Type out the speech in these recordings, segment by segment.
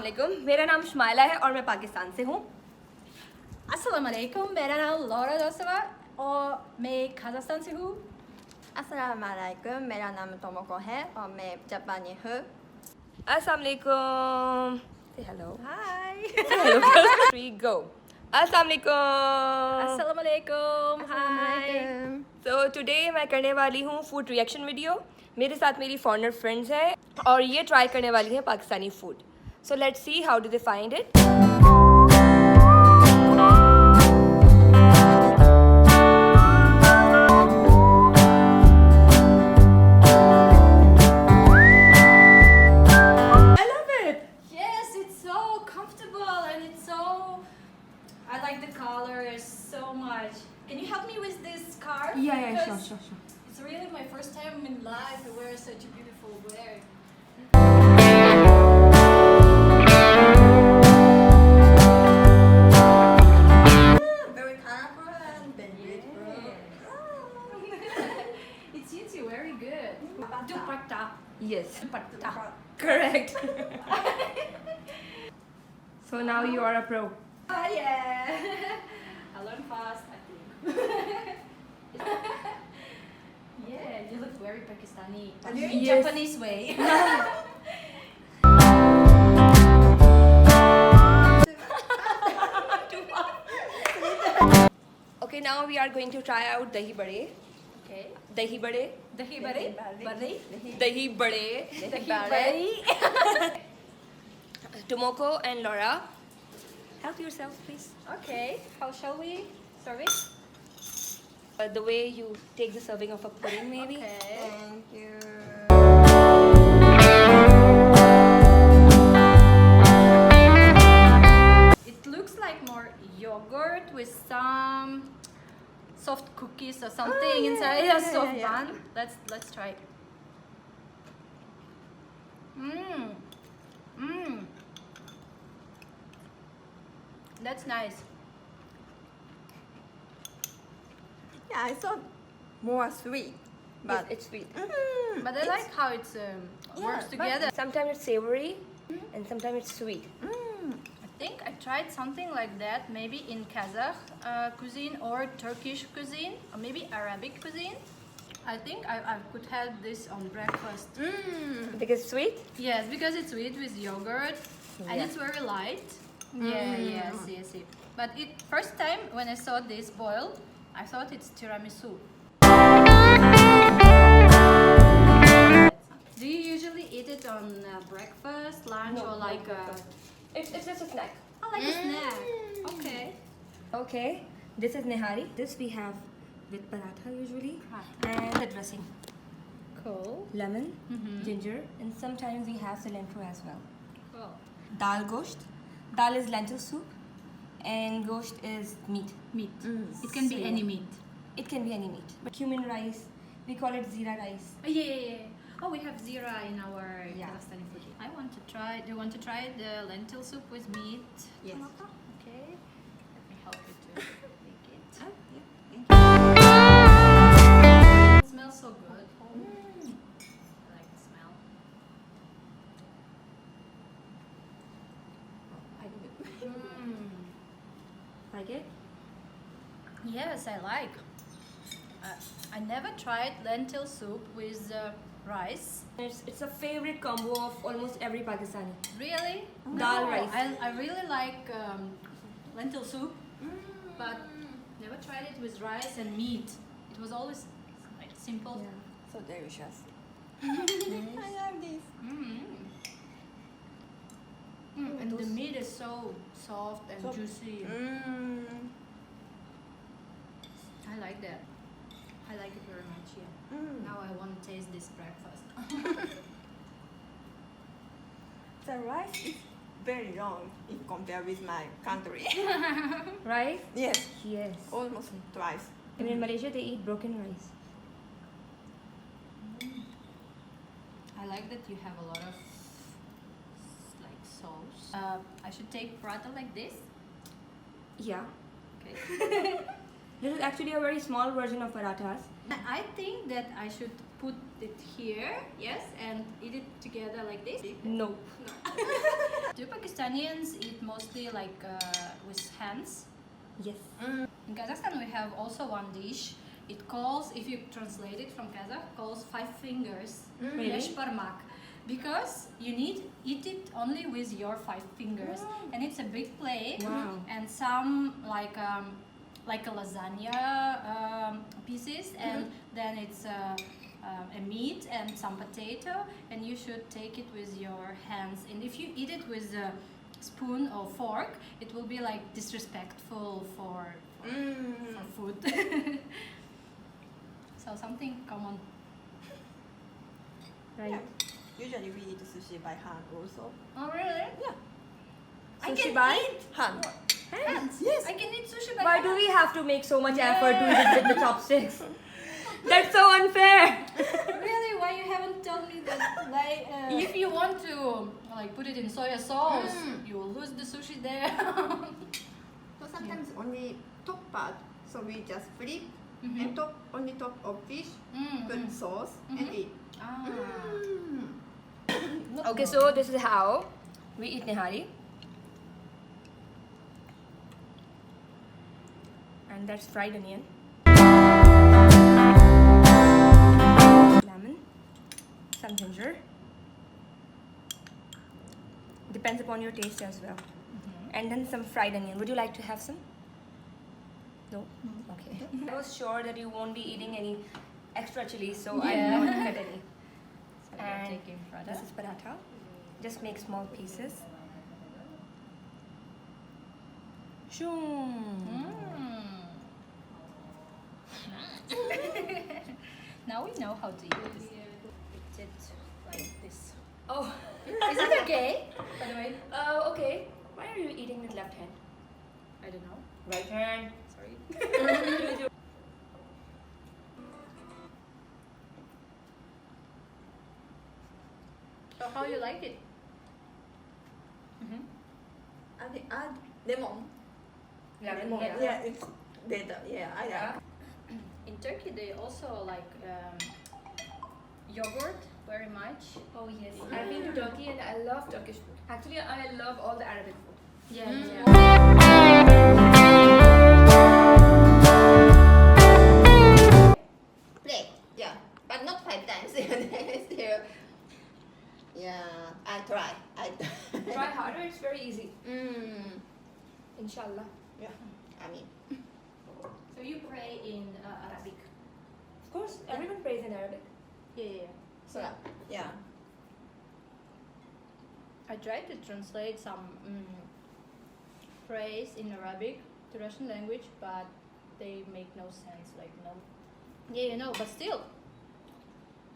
वालेकुम, मेरा नाम शुमाइला है और मैं पाकिस्तान से हूँ। अस्सलाम वालेकुम, मेरा नाम लौरा जोसेफ और मैं कजाकिस्तान से हूँ। अस्सलाम वालेकुम, मेरा नाम तोमोको है और मैं जापानी हूँ। अस्सलाम वालेकुम। Say hello. Hi. Say hello. 3 go. अस्सलाम वालेकुम। अस्सलाम वालेकुम, हाय। So today मैं करने वाली हूँ फूड रिएक्शन वीडियो। मेरे साथ मेरी फॉरेनर फ्रेंड्स हैं और ये ट्राई करने वाली हैं Pakistani food. So let's see how do they find it. I like the colors so much. Can you help me with this scarf? Yeah, Because sure. It's really my first time in life to wear such a beautiful wear. Very colorful and beautiful. It suits you very good. Dupatta. Yes, Dupatta. correct. So now you are a pro. Oh yeah. I learn fast, I think. Yeah, you look very Pakistani. In Yes. Japanese way. Okay, now we are going to try out dahi bade. Okay. Dahi bade. Dahi bari. Bari. Dahi bade. Dahi bari. Tomoko and Laura, help yourself, please. Okay. How shall we serve it? The way you take the serving of a pudding, maybe. Okay. Thank you. It looks like more yogurt with some soft cookies or something inside. yeah, Soft yeah. bun. Let's try it. Mmm. Mmm. That's nice. Yeah, I thought more sweet, But but it's sweet. But I like how it's works but- together. Sometimes it's savory, and sometimes it's sweet. I think I tried something like that maybe in Kazakh cuisine or Turkish cuisine or maybe Arabic cuisine. I think I could have this on breakfast. Because it's sweet. Yes, because it's sweet with yogurt and Yeah. it's very light. Yeah, yes. But first time when I saw this boiled, I thought it's tiramisu. Do you usually eat it on breakfast, lunch, or like It's just a snack. like a snack? Okay. Okay, this is nehari. This we have with paratha usually, and the dressing, Cool. lemon, Mhm. ginger, and sometimes we have cilantro as well. Cool. Dal gosht. Dal is lentil soup, and gosht is meat. Meat. It can be So, any yeah. meat. It can be any meat. But cumin rice, we call it zira rice. Oh, yeah. Oh, we have zira in our Yeah. Kazakhstani food. I want to try. Do you want to try the lentil soup with meat? Yes. Okay. Let me help you to make it. It smells so good. I like the smell. Like it? Yes, I like. I never tried lentil soup with rice. It's a favorite combo of almost every Pakistani. Really? Dal No, rice. I really like lentil soup, but never tried it with rice and meat. It was always like simple. so delicious. I love this. And the meat is so soft and juicy. I like that. I like it very much. Yeah. Now I want to taste this breakfast. The rice is very long if compared with my country. Rice? Yes, Yes. almost twice. And in Malaysia, they eat broken rice. I like that you have a lot of like sauce. I should take paratha like this. Yeah. Okay. This is actually a very small version of parathas. I think that I should put it here, yes, and eat it together like this. No. Do Pakistanis eat mostly like with hands? Yes. In Kazakhstan, we have also one dish. It calls, if you translate it from Kazakh, calls 5 fingers, Really? parmak, because you need eat it only with your 5 fingers, and it's a big plate. Wow. And some like a lasagna pieces, and then it's a meat and some potato, and you should take it with your hands. And if you eat it with a spoon or fork, it will be like disrespectful for food. So something common. Right. Yeah. Usually we eat sushi by hand also. Oh really? Yeah. I Sushi can by eat Hand. hands. Yes. I can eat sushi by Why hand. do we have to make so much effort to eat it with the chopsticks? That's so unfair. Really? Why you haven't told me that? Like, if you want to like put it in soya sauce, you will lose the sushi there. So sometimes only top part, so we just flip and only top of fish, put sauce and eat. Ah. Okay, so this is how we eat nihari. And that's fried onion. Lemon. Some ginger. Depends upon your taste as well. And then some fried onion. Would you like to have some? No? Okay. I was sure that you won't be eating any extra chili, so I did not cut any. So we're And taking this paratha. is paratha. Just make small pieces. Shoom. Now we know how to use it. Put it like this. Oh. Is it okay? By the way, Okay. Why are you eating with left hand? I don't know. Right hand. Sorry. So how you like it? Add lemon. Lemon. Yeah, it's better. Yeah, I like. In Turkey, they also like yogurt very much. Oh yes. I've been to Turkey and I love Turkish food. Actually, I love all the Arabic food. Yeah. Play. Yeah, but not 5 times. Still. Yeah, I try. Try harder. It's very easy. Inshallah. Yeah, I mean. So you pray in Arabic. Of course, everyone prays in Arabic. Yeah. So, yeah. I tried to translate some phrase in Arabic to Russian language, but they make no sense. Like no. Yeah, you know. But still,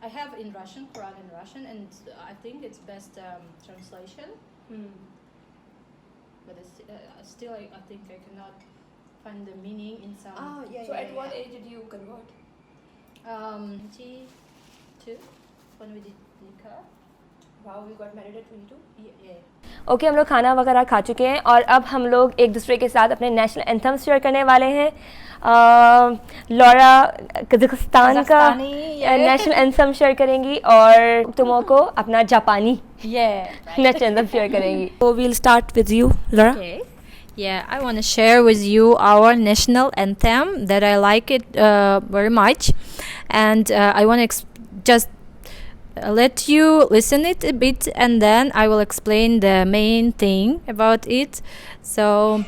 I have in Russian, Quran in Russian, and I think it's best translation. But it's, still, I think I cannot find the meaning in some. Oh, yeah, So yeah, at what yeah. age did you convert? 22 when we did nikah. Wow, you got married at 22? Yeah. Okay हम लोग खाना वगैरह खा चुके हैं और अब हम लोग एक दूसरे के साथ अपने नेशनल एंथम शेयर करने वाले हैं। लॉरा कजाकिस्तान का नेशनल एंथम शेयर करेंगी और तुमको अपना जापानी नेशनल एंथम शेयर करेंगी। So we'll start with you, Laura. Okay. Yeah, I want to share with you our national anthem that I like it very much, and I want to just let you listen it a bit, and then I will explain the main thing about it. So,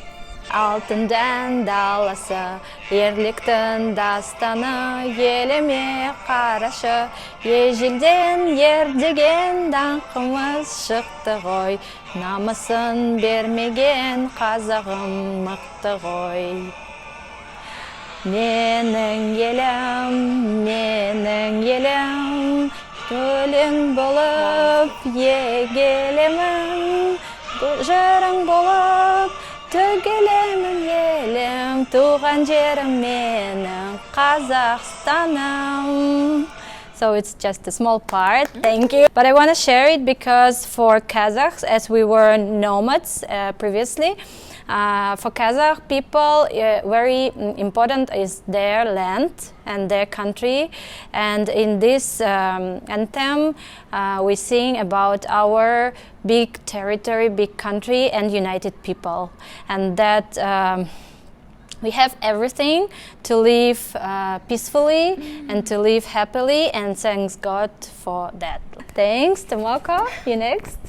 алтындан даласы, ерліктің дастаны, еліме қарашы, ежелден ердеген даңқымыз шықты ғой, намысын бермеген қазағым мықты ғой. Менің елім, төлің болып егелемін, жырың болып төгілемін елім, туған жерім менің Қазақстаным. So so it's just a small part. Thank you. But I want to share it because for Kazakhs, as we were nomads previously, for Kazakh people, very important is their land and their country. And in this anthem, we sing about our big territory, big country, and united people. And that we have everything to live peacefully and to live happily, and thanks God for that. Thanks, Tomoko. You next.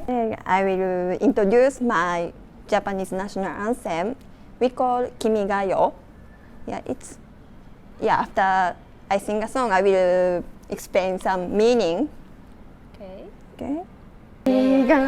Okay. I will introduce my Japanese national anthem. We call Kimi ga Yo. After I sing a song, I will explain some meaning. Okay. Okay. Kimi ga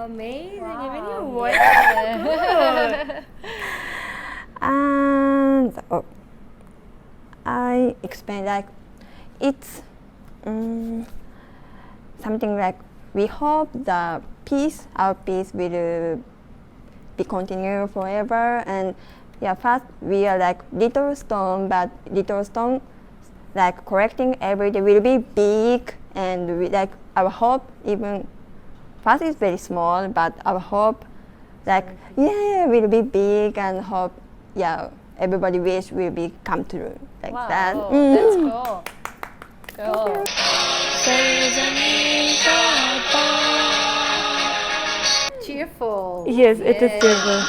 Amazing, Wow. even your voice is good. And I explain like it's something like we hope the peace, our peace will be continue forever. And first we are like little stone, but little stone like correcting every day will be big, and we like our hope even first is very small, but our hope like will be big, and hope everybody wish will be come true like Wow, that. that's cool. Cool. Cheerful. Yes, it is cheerful.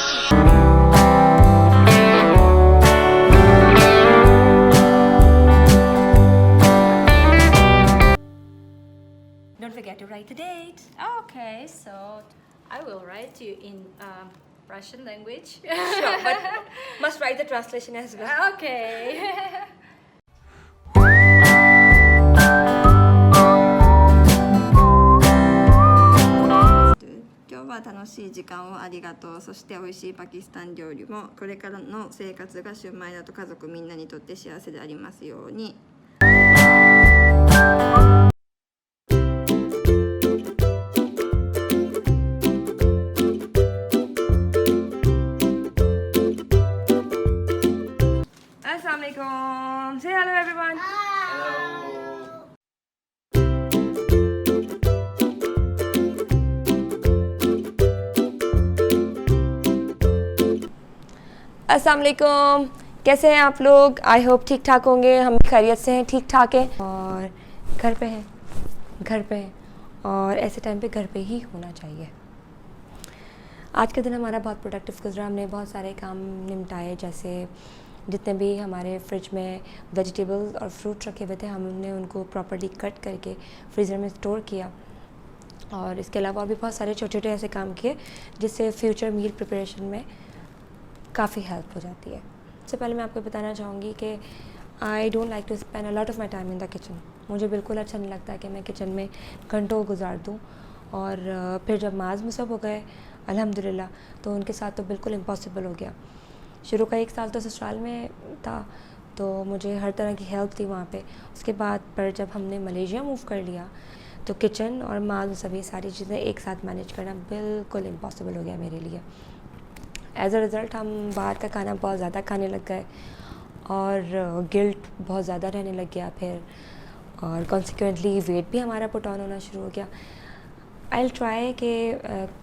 Don't forget to write the date. Okay, so I will write you in Russian language. Sure, but must write the translation as well. Okay. 今日は楽しい時間をありがとう。そして美味しいパキスタン料理もこれからの生活がシュマイラと家族みんなにとって幸せでありますように。Assalamualaikum. Say hello everyone. अस्सलामुअलैकुम, कैसे हैं आप लोग? I hope ठीक ठाक होंगे। हम भी खैरियत से हैं, ठीक ठाक हैं और घर पे हैं और ऐसे टाइम पे घर पे ही होना चाहिए। आज का दिन हमारा बहुत प्रोडक्टिव गुजरा। हमने बहुत सारे काम निपटाए, जैसे जितने भी हमारे फ्रिज में वेजिटेबल्स और फ्रूट रखे हुए थे हमने उनको प्रॉपर्ली कट करके फ्रीज़र में स्टोर किया, और इसके अलावा और भी बहुत सारे छोटे छोटे ऐसे काम किए जिससे फ्यूचर मील प्रिपरेशन में काफ़ी हेल्प हो जाती है। सबसे पहले मैं आपको बताना चाहूँगी कि I don't like to spend a lot of my time in the kitchen. मुझे बिल्कुल अच्छा नहीं लगता कि मैं किचन में घंटों गुजार दूँ। और फिर जब माज मुसब हो गए अल्हम्दुलिल्लाह, तो उनके साथ तो बिल्कुल इम्पॉसिबल हो गया। शुरू का 1 साल तो ससुराल में था, तो मुझे हर तरह की हेल्प थी वहाँ पे। उसके बाद पर जब हमने मलेशिया मूव कर लिया तो किचन और माज मुसब ये सारी चीज़ें एक साथ मैनेज करना बिल्कुल इम्पॉसिबल हो गया मेरे लिए। एज़ अ रिज़ल्ट हम बाहर का खाना बहुत ज़्यादा खाने लग गए और गिल्ट बहुत ज़्यादा रहने लग गया फिर, और कॉन्सिक्वेंटली वेट भी हमारा पुट ऑन होना शुरू हो गया। आई विल ट्राई कि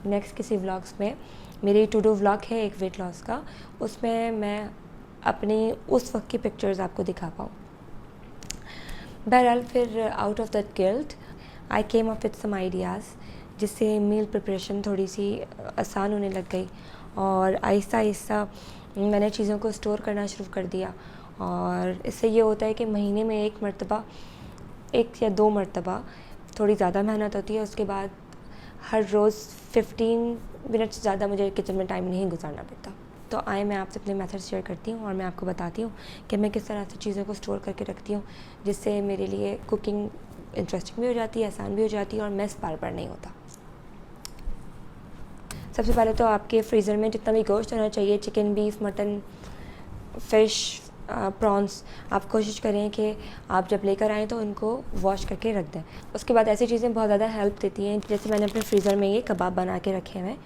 नेक्स्ट किसी व्लॉग्स में, मेरी टू डू व्लॉग है एक वेट लॉस का, उसमें मैं अपनी उस वक्त की पिक्चर्स आपको दिखा पाऊँ। बहरहाल फिर out of that guilt I came up with some ideas जिससे मील प्रिपरेशन थोड़ी सी आसान होने लग गई और आहिस्ता आहिस्ता मैंने चीज़ों को स्टोर करना शुरू कर दिया। और इससे ये होता है कि महीने में एक या दो मरतबा थोड़ी ज़्यादा मेहनत होती है, उसके बाद हर रोज़ 15 मिनट से ज़्यादा मुझे किचन में टाइम नहीं गुजारना पड़ता। तो आए मैं आपसे अपने मेथड शेयर करती हूँ और मैं आपको बताती हूँ कि मैं किस तरह से चीज़ों को स्टोर करके रखती हूँ, जिससे मेरे लिए कुकिंग इंटरेस्टिंग भी हो जाती है, आसान भी हो जाती है और मेस बार बार नहीं होता। सबसे पहले तो आपके फ्रीज़र में जितना भी गोश्त होना चाहिए, chicken, beef, mutton, fish, prawns, आप कोशिश करें कि आप जब लेकर आएँ तो उनको वॉश करके रख दें। उसके बाद ऐसी चीज़ें बहुत ज़्यादा हेल्प देती हैं, जैसे मैंने अपने फ्रीज़र में ये कबाब बना के रखे हैं,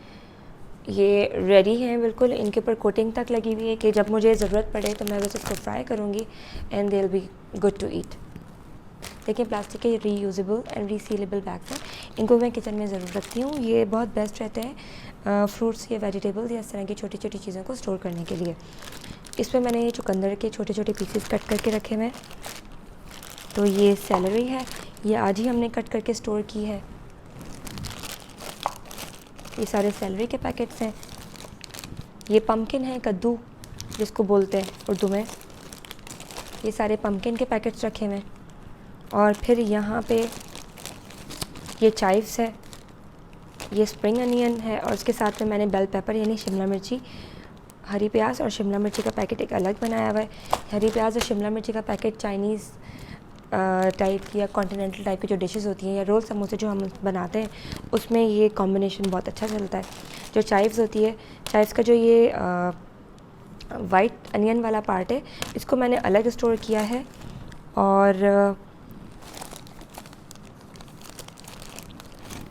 ये रेडी हैं बिल्कुल, इनके ऊपर कोटिंग तक लगी हुई है कि जब मुझे ज़रूरत पड़े तो मैं बस इसको फ्राई करूँगी and they will be good to eat. देखिए प्लास्टिक के रीयूजेबल एंड रीसीलेबल बैग्स हैं, इनको मैं किचन में ज़रूर रखती हूँ। ये बहुत बेस्ट रहते हैं फ्रूट्स या वेजिटेबल्स या इस तरह की छोटी छोटी चीज़ों को स्टोर करने के लिए। इसमें मैंने ये चुकंदर के छोटे छोटे पीसेस कट करके रखे हुए हैं। तो ये सैलरी है, ये आज ही हमने कट करके स्टोर की है। ये सारे सैलरी के पैकेट्स हैं। ये पम्पकिन है, कद्दू जिसको बोलते हैं उर्दू में। ये सारे पम्पकिन के पैकेट्स रखे हुए हैं। और फिर यहाँ पे ये चाइव्स है, ये स्प्रिंग अनियन है और उसके साथ में मैंने बेल पेपर यानी शिमला मिर्ची, हरी प्याज और शिमला मिर्ची का पैकेट एक अलग बनाया हुआ है। हरी प्याज और शिमला मिर्ची का पैकेट चाइनीज़ टाइप की या कॉन्टिनेंटल टाइप की जो डिशेस होती हैं या रोल समोसे जो हम बनाते हैं, उसमें ये कॉम्बिनेशन बहुत अच्छा चलता है। जो चाइव्स होती है, चाइव्स का जो ये वाइट अनियन वाला पार्ट है, इसको मैंने अलग स्टोर किया है। और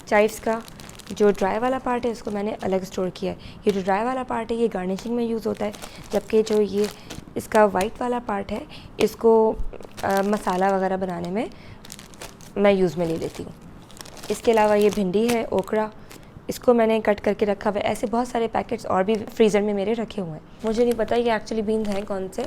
चाइव्स का जो ड्राई वाला पार्ट है उसको मैंने अलग स्टोर किया है। ये जो ड्राई वाला पार्ट है ये गार्निशिंग में यूज़ होता है, जबकि जो ये इसका वाइट वाला पार्ट है इसको मसाला वगैरह बनाने में मैं यूज़ में ले लेती हूँ। इसके अलावा ये भिंडी है, ओकरा, इसको मैंने कट करके रखा हुआ है। ऐसे बहुत सारे पैकेट्स और भी फ्रीज़र में मेरे रखे हुए हैं। मुझे नहीं पता ये एक्चुअली बीन्स हैं कौन से,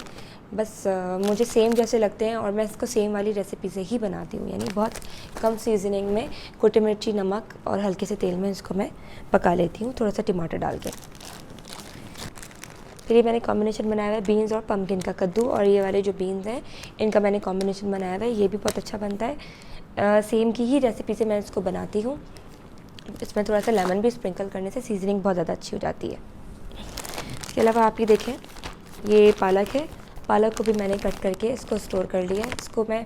बस मुझे सेम जैसे लगते हैं और मैं इसको सेम वाली रेसिपी से ही बनाती हूँ, यानी बहुत कम सीजनिंग में कुटी मिर्ची, नमक और हल्के से तेल में इसको मैं पका लेती हूँ, थोड़ा सा टमाटर डाल के। फिर ये मैंने कॉम्बिनेशन बनाया हुआ है बीन्स और पम्पकिन का, कद्दू और ये वाले जो बीन्स हैं इनका मैंने कॉम्बिनेशन बनाया हुआ है, ये भी बहुत अच्छा बनता है। सेम की ही रेसिपी से मैं इसको बनाती हूँ। इसमें थोड़ा सा लेमन भी स्प्रिंकल करने से सीजनिंग बहुत ज़्यादा अच्छी हो जाती है। इसके अलावा आप ये देखें, ये पालक है, पालक को भी मैंने कट करके इसको स्टोर कर लिया है। इसको मैं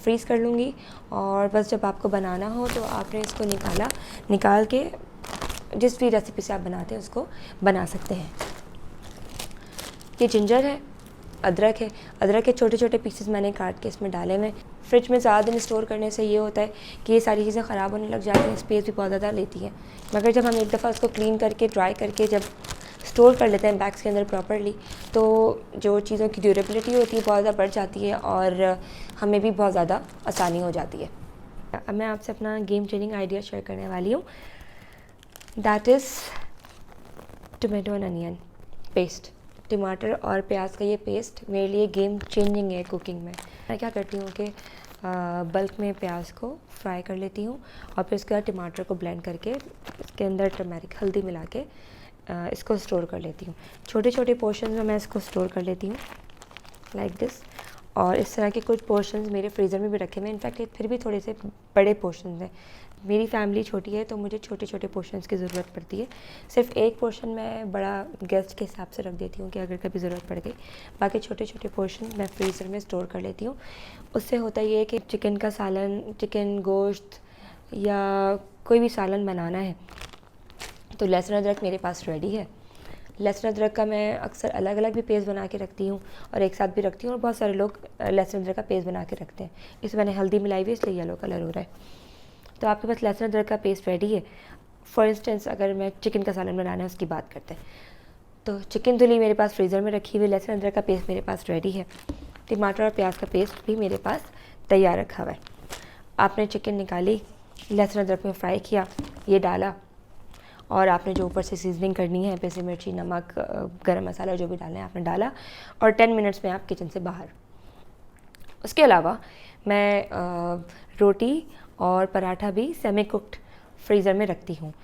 फ्रीज़ कर लूँगी और बस जब आपको बनाना हो तो आपने इसको निकाल के जिस भी रेसिपी से आप बनाते हैं उसको बना सकते हैं। ये जिंजर है, अदरक है, अदरक के छोटे छोटे पीसेस मैंने काट के इसमें डाले हुए। फ्रिज में ज़्यादा दिन स्टोर करने से ये होता है कि ये सारी चीज़ें ख़राब होने लग जाती हैं, स्पेस भी बहुत ज़्यादा लेती हैं। मगर जब हम एक दफ़ा उसको क्लीन करके, ड्राई करके जब स्टोर कर लेते हैं बैग्स के अंदर प्रॉपरली, तो जो चीज़ों की ड्यूरेबिलिटी होती है बहुत ज़्यादा बढ़ जाती है और हमें भी बहुत ज़्यादा आसानी हो जाती है। अब मैं आपसे अपना गेम चेंजिंग आइडिया शेयर करने वाली हूँ, that is tomato and onion paste. टमाटर और प्याज का ये पेस्ट मेरे लिए गेम चेंजिंग है कुकिंग में। मैं क्या करती हूँ कि बल्क में प्याज को फ्राई कर लेती हूँ और फिर उसके बाद टमाटर को ब्लेंड करके इसके अंदर टर्मेरिक, हल्दी मिला के इसको स्टोर कर लेती हूँ। छोटे छोटे पोर्शन में मैं इसको स्टोर कर लेती हूँ लाइक दिस। और इस तरह के कुछ पोर्शंस मेरे फ्रीज़र में भी रखे हुए हैं। इनफैक्ट ये फिर भी थोड़े से बड़े पोर्शंस हैं। मेरी फैमिली छोटी है तो मुझे छोटे छोटे पोर्शंस की ज़रूरत पड़ती है। सिर्फ एक पोर्शन मैं बड़ा गेस्ट के हिसाब से रख देती हूँ कि अगर कभी ज़रूरत पड़ गई। बाकी छोटे छोटे पोर्शन मैं फ्रीज़र में स्टोर कर लेती हूँ। उससे होता ये है कि चिकन का सालन, चिकन गोश्त या कोई भी सालन बनाना है तो लहसुन अदरक मेरे पास रेडी है। लहसुन अदरक का मैं अक्सर अलग अलग भी पेस्ट बना के रखती हूँ और एक साथ भी रखती हूँ, और बहुत सारे लोग लहसुन अदरक का पेस्ट बना के रखते हैं। इसमें मैंने हल्दी मिलाई हुई इसलिए येलो कलर हो रहा है। तो आपके पास लहसुन अदरक का पेस्ट रेडी है। फॉर इंस्टेंस अगर मैं चिकन का सालन बनाना है उसकी बात करते हैं, तो चिकन धुली मेरे पास फ्रीज़र में रखी हुई, लहसुन अदरक का पेस्ट मेरे पास रेडी है, टमाटर और प्याज का पेस्ट भी मेरे पास तैयार रखा हुआ है। आपने चिकन निकाली, लहसुन अदरक में फ्राई किया, ये डाला और आपने जो ऊपर से सीजनिंग करनी है, पैसे मिर्ची, नमक, गरम मसाला जो भी डालना है आपने डाला और 10 मिनट्स में आप किचन से बाहर। उसके अलावा मैं रोटी और पराठा भी सेमी कुक्ड फ्रीज़र में रखती हूँ।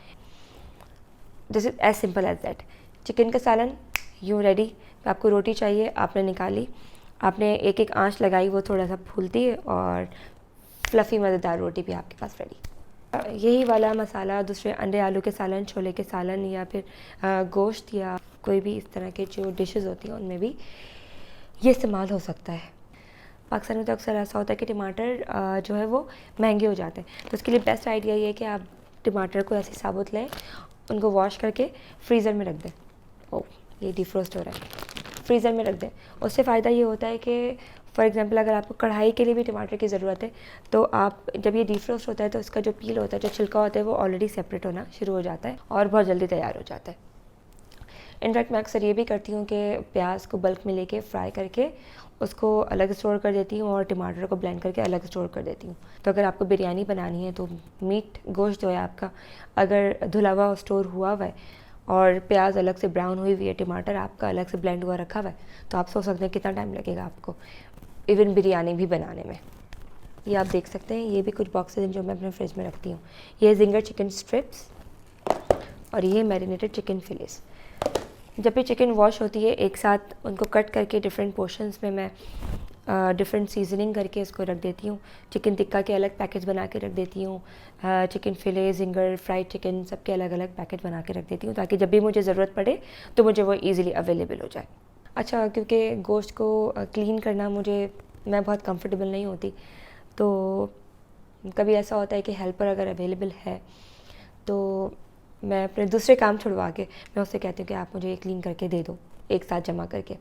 This is as simple as that. Chicken का सालन यूँ रेडी। आपको रोटी चाहिए, आपने निकाली, आपने एक एक आंच लगाई, वो थोड़ा सा फूलती है और फ्लफ़ी मज़ेदार रोटी भी आपके पास रेडी। यही वाला मसाला दूसरे अंडे आलू के सालन, छोले के सालन या फिर गोश्त या कोई भी इस तरह के जो डिशेस होती हैं उनमें भी ये इस्तेमाल हो सकता है। पाकिस्तान में तो अक्सर ऐसा होता है कि टमाटर जो है वो महंगे हो जाते हैं, तो उसके लिए बेस्ट आइडिया ये है कि आप टमाटर को ऐसे साबुत लें, उनको वॉश करके फ्रीज़र में रख दें। ओह, ये डिफ्रोस्ट हो रहा है, फ्रीज़र में रख दें। उससे फ़ायदा ये होता है कि फॉर एग्जांपल अगर आपको कढ़ाई के लिए भी टमाटर की ज़रूरत है तो आप जब ये डिफ्रोस्ट होता है तो इसका जो पील होता है, जो छिलका होता है, वो ऑलरेडी सेपरेट होना शुरू हो जाता है और बहुत जल्दी तैयार हो जाता है। इनफैक्ट मैं अक्सर ये भी करती हूँ कि प्याज को बल्क में लेके फ्राई करके उसको अलग स्टोर कर देती हूँ और टमाटर को ब्लेंड करके अलग स्टोर कर देती हूँ। तो अगर आपको बिरयानी बनानी है तो मीट गोश्त जो है आपका अगर धुला हुआ स्टोर हुआ हुआ है और प्याज अलग से ब्राउन हुई हुई है, टमाटर आपका अलग से ब्लेंड हुआ रखा हुआ है, तो आप सोच सकते हैं कितना टाइम लगेगा आपको इवन बिरयानी भी बनाने में। ये आप देख सकते हैं, ये भी कुछ बॉक्सेस हैं जो मैं अपने फ्रिज में रखती हूँ। ये जिंगर चिकन स्ट्रिप्स और ये मैरिनेटेड चिकन फिलेस। जब भी चिकन वॉश होती है एक साथ उनको कट करके डिफरेंट पोर्शंस में मैं डिफरेंट सीजनिंग करके इसको रख देती हूँ। चिकन टिक्का के अलग पैकेट्स बना के रख देती हूँ, चिकन फिले, जिंगर, फ्राइड चिकन, सबके अलग अलग पैकेट बना के रख देती हूँ ताकि जब भी मुझे ज़रूरत पड़े तो मुझे वो ईज़िली अवेलेबल हो जाए। अच्छा, क्योंकि गोश्त को क्लीन करना मैं बहुत कंफर्टेबल नहीं होती, तो कभी ऐसा होता है कि हेल्पर अगर अवेलेबल है तो मैं अपने दूसरे काम छुड़वा के मैं उससे कहती हूँ कि आप मुझे ये क्लीन करके दे दो एक साथ जमा करके।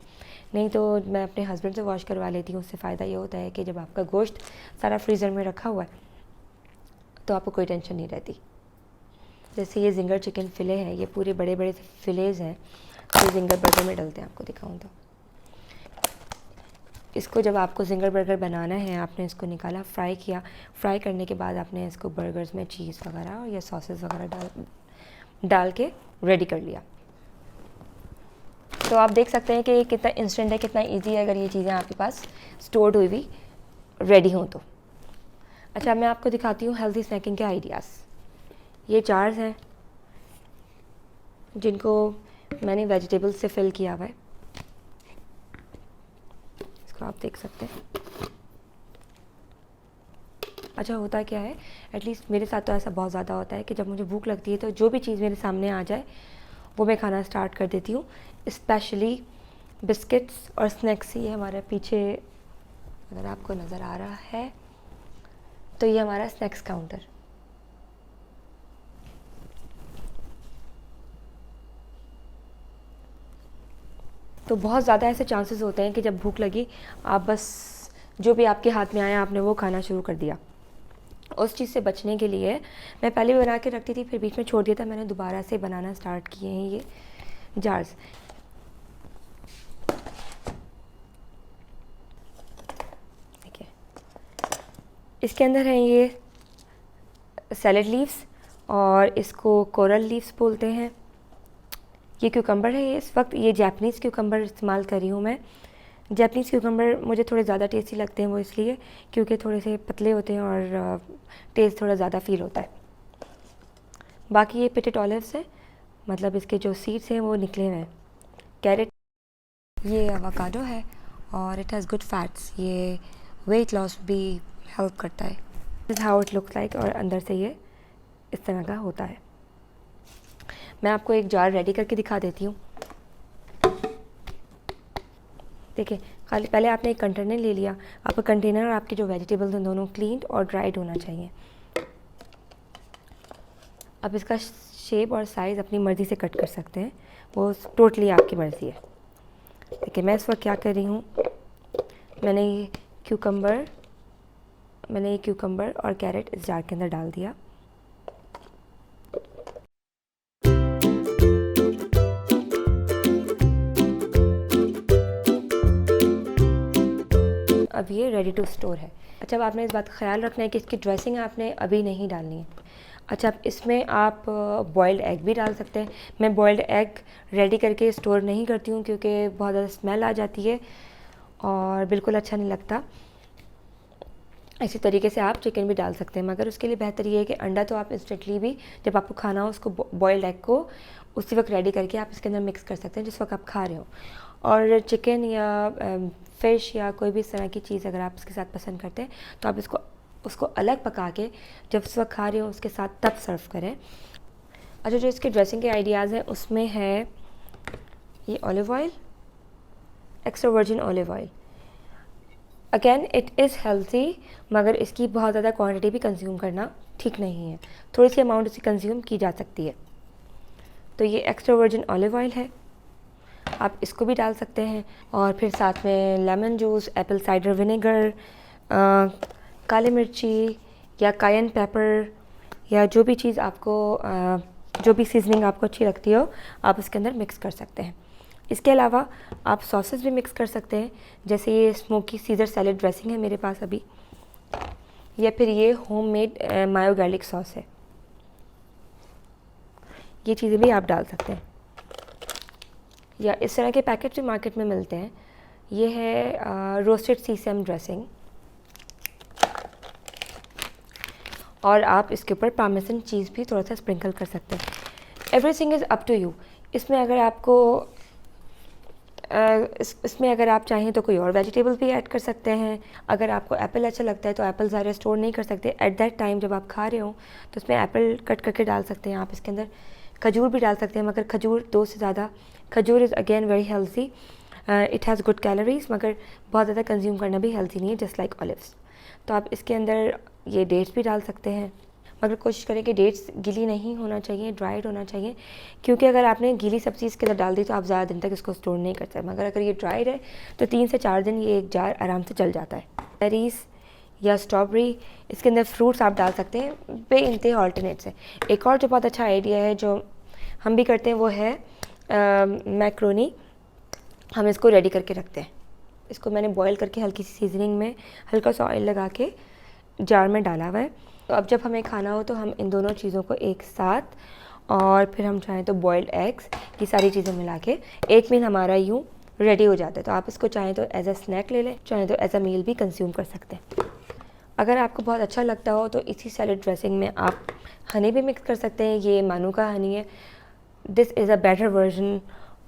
नहीं तो मैं अपने हस्बैंड से वॉश करवा लेती हूँ। उससे फ़ायदा ये होता है कि जब आपका गोश्त सारा फ्रीज़र में रखा हुआ है तो आपको कोई टेंशन नहीं रहती। जैसे ये जिंगर चिकन फ़िले है, ये पूरे बड़े बड़े फ़िलेज़ हैं, ये जिंगर बर्गर में डलते हैं। आपको दिखाऊँ तो इसको जब आपको जिंगर बर्गर बनाना है, आपने इसको निकाला, फ्राई किया, फ्राई करने के बाद आपने इसको बर्गर्स में चीज़ वगैरह और या सॉसेस वगैरह डाल के रेडी कर लिया। तो आप देख सकते हैं कि ये कितना इंस्टेंट है, कितना इजी है अगर ये चीज़ें आपके पास स्टोर्ड हुई हुई रेडी हों तो। अच्छा, मैं आपको दिखाती हूँ हेल्दी स्नैकिंग के आइडियाज़। ये जार्स हैं जिनको मैंने वेजिटेबल्स से फिल किया हुआ है, इसको आप देख सकते हैं। अच्छा, होता क्या है, एटलीस्ट मेरे साथ तो ऐसा बहुत ज़्यादा होता है कि जब मुझे भूख लगती है तो जो भी चीज़ मेरे सामने आ जाए वो मैं खाना स्टार्ट कर देती हूँ। स्पेशली बिस्किट्स और स्नैक्स। ये हमारे पीछे अगर आपको नज़र आ रहा है तो ये हमारा स्नैक्स काउंटर। तो बहुत ज़्यादा ऐसे चांसेस होते हैं कि जब भूख लगी आप बस जो भी आपके हाथ में आया आपने वो खाना शुरू कर दिया। उस चीज़ से बचने के लिए मैं पहले भी बना के रखती थी, फिर बीच में छोड़ दिया था, मैंने दोबारा से बनाना स्टार्ट किए हैं ये जार्स। देखिए, इसके अंदर हैं ये सैलेड लीव्स और इसको कोरल लीव्स बोलते हैं। ये क्यूकम्बर है, इस वक्त ये जापानीज़ क्यूकम्बर इस्तेमाल कर रही हूँ मैं। जैपनीज़ क्यूकम्बर मुझे थोड़े ज़्यादा टेस्टी लगते हैं, वो इसलिए क्योंकि थोड़े से पतले होते हैं और टेस्ट थोड़ा ज़्यादा फील होता है। बाकी ये पिटेड ऑलिव्स है, मतलब इसके जो सीड्स हैं वो निकले हुए हैं। कैरेट, ये एवोकाडो है और इट हैज़ गुड फैट्स, ये वेट लॉस भी हेल्प करता है। This how it looks like, और अंदर से ये इस तरह का होता है। मैं आपको एक जार रेडी करके दिखा देती हूँ। देखिए, खाली पहले आपने एक कंटेनर ले लिया, आपका कंटेनर और आपके जो वेजिटेबल्स हैं दोनों क्लीन्ड और ड्राइड होना चाहिए। अब इसका शेप और साइज़ अपनी मर्ज़ी से कट कर सकते हैं, वो टोटली आपकी मर्ज़ी है। देखिए, मैं इस वक्त क्या कर रही हूँ, मैंने ये क्यूकम्बर और कैरेट इस जार के अंदर डाल दिया। अब ये रेडी टू स्टोर है। अच्छा, अब आपने इस बात का ख्याल रखना है कि इसकी ड्रेसिंग आपने अभी नहीं डालनी है। अच्छा, अब इसमें आप बॉइल्ड एग भी डाल सकते हैं। मैं बॉइल्ड एग रेडी करके स्टोर नहीं करती हूँ क्योंकि बहुत ज़्यादा स्मेल आ जाती है और बिल्कुल अच्छा नहीं लगता। इसी तरीके से आप चिकन भी डाल सकते हैं, मगर उसके लिए बेहतर ये है कि अंडा तो आप इंस्टेंटली भी जब आपको खाना हो उसको बॉयल्ड एग को उसी वक्त रेडी करके आप इसके अंदर मिक्स कर सकते हैं जिस वक्त आप खा रहे हो। और चिकन या फ़िश या कोई भी इस तरह की चीज़ अगर आप इसके साथ पसंद करते हैं तो आप उसको अलग पका के जब उस वक्त खा रहे हो उसके साथ तब सर्व करें। अच्छा, जो इसके ड्रेसिंग के आइडियाज़ हैं उसमें है ये olive oil, extra virgin olive oil. Again it is healthy, मगर इसकी बहुत ज़्यादा क्वांटिटी भी कंज्यूम करना ठीक नहीं है, थोड़ी सी अमाउंट इसकी कंज्यूम की जा सकती है। तो ये एक्स्ट्रा वर्जिन ऑलिव ऑयल है, आप इसको भी डाल सकते हैं। और फिर साथ में lemon juice, apple cider vinegar, काली मिर्ची या कायन पेपर या जो भी चीज़ आपको जो भी सीजनिंग आपको अच्छी लगती हो आप इसके अंदर मिक्स कर सकते हैं। इसके अलावा आप सॉसेस भी मिक्स कर सकते हैं, जैसे ये स्मोकी सीजर सैलेड ड्रेसिंग है मेरे पास अभी, या फिर ये होममेड मायो गार्लिक सॉस है, ये चीज़ें भी आप डाल सकते हैं। या इस तरह के पैकेट भी मार्केट में मिलते हैं। ये है रोस्टेड सीसम ड्रेसिंग, और आप इसके ऊपर पार्मेसन चीज़ भी थोड़ा सा स्प्रिंकल कर सकते हैं। Everything is up to you. इसमें अगर आपको इसमें अगर आप चाहें तो कोई और वेजिटेबल भी ऐड कर सकते हैं। अगर आपको एप्पल अच्छा लगता है तो एप्पल ज़ाहिर स्टोर नहीं कर सकते, एट दैट टाइम जब आप खा रहे हो तो उसमें एप्पल कट करके डाल सकते हैं। आप इसके अंदर खजूर भी डाल सकते हैं, मगर खजूर 2 से ज़्यादा, खजूर is again very healthy, it has good calories, मगर बहुत ज़्यादा कंज्यूम करना भी हेल्थी नहीं है, जस्ट लाइक ऑलिव्स। तो आप इसके अंदर ये डेट्स भी डाल सकते हैं, मगर कोशिश करें कि डेट्स गीली नहीं होना चाहिए, ड्राइड होना चाहिए, क्योंकि अगर आपने गीली सब्ज़ी इसके अंदर डाल दी तो आप ज़्यादा दिन तक इसको स्टोर नहीं कर सकते। मगर अगर ये ड्राइड है तो 3 से 4 दिन ये एक जार आराम से चल जाता है। बेरीज़ या स्ट्रॉबेरी, इसके अंदर फ्रूट्स आप डाल सकते हैं, बेइंतहा ऑल्टरनेट्स है। एक और जो बहुत अच्छा आइडिया है जो हम भी करते हैं वो है मैक्रोनी। हम इसको रेडी करके रखते हैं, इसको मैंने बॉईल करके हल्की सी सीजनिंग में हल्का सा ऑयल लगा के जार में डाला हुआ है। तो अब जब हमें खाना हो तो हम इन दोनों चीज़ों को एक साथ, और फिर हम चाहें तो बॉइल्ड एग्स, ये सारी चीज़ें मिला के एक मील हमारा यूँ रेडी हो जाता है। तो आप इसको चाहें तो एज अ स्नैक ले लें, चाहें तो एज अ मील भी कंज्यूम कर सकते हैं। अगर आपको बहुत अच्छा लगता हो तो इसी सैलेड ड्रेसिंग में आप हनी भी मिक्स कर सकते हैं। ये मानू का हनी है, this is a better version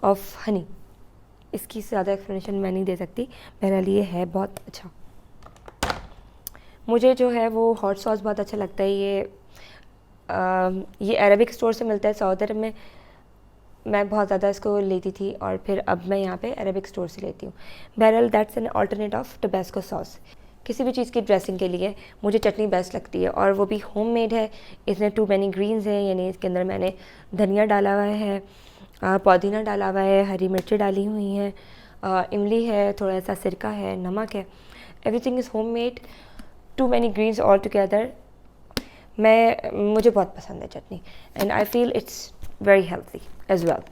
of honey. इसकी ज़्यादा एक्सप्लेनेशन मैं नहीं दे सकती, मेरे लिए है बहुत अच्छा। मुझे जो है वो हॉट सॉस बहुत अच्छा लगता है। ये अरबिक स्टोर से मिलता है सऊदी अरब में, मैं बहुत ज़्यादा इसको लेती थी और फिर अब मैं यहाँ पे अरबिक स्टोर से लेती हूँ। बहरहाल that's an alternate of Tabasco sauce. किसी भी चीज़ की ड्रेसिंग के लिए मुझे चटनी बेस्ट लगती है, और वो भी होममेड है। इसमें टू मैनी ग्रीन्स हैं, यानी इसके अंदर मैंने धनिया डाला हुआ है, पुदीना डाला हुआ है, हरी मिर्ची डाली हुई हैं, इमली है, थोड़ा सा सिरका है, नमक है। Everything is homemade, too many greens all together. मुझे बहुत पसंद है chutney, and I feel it's very healthy as well.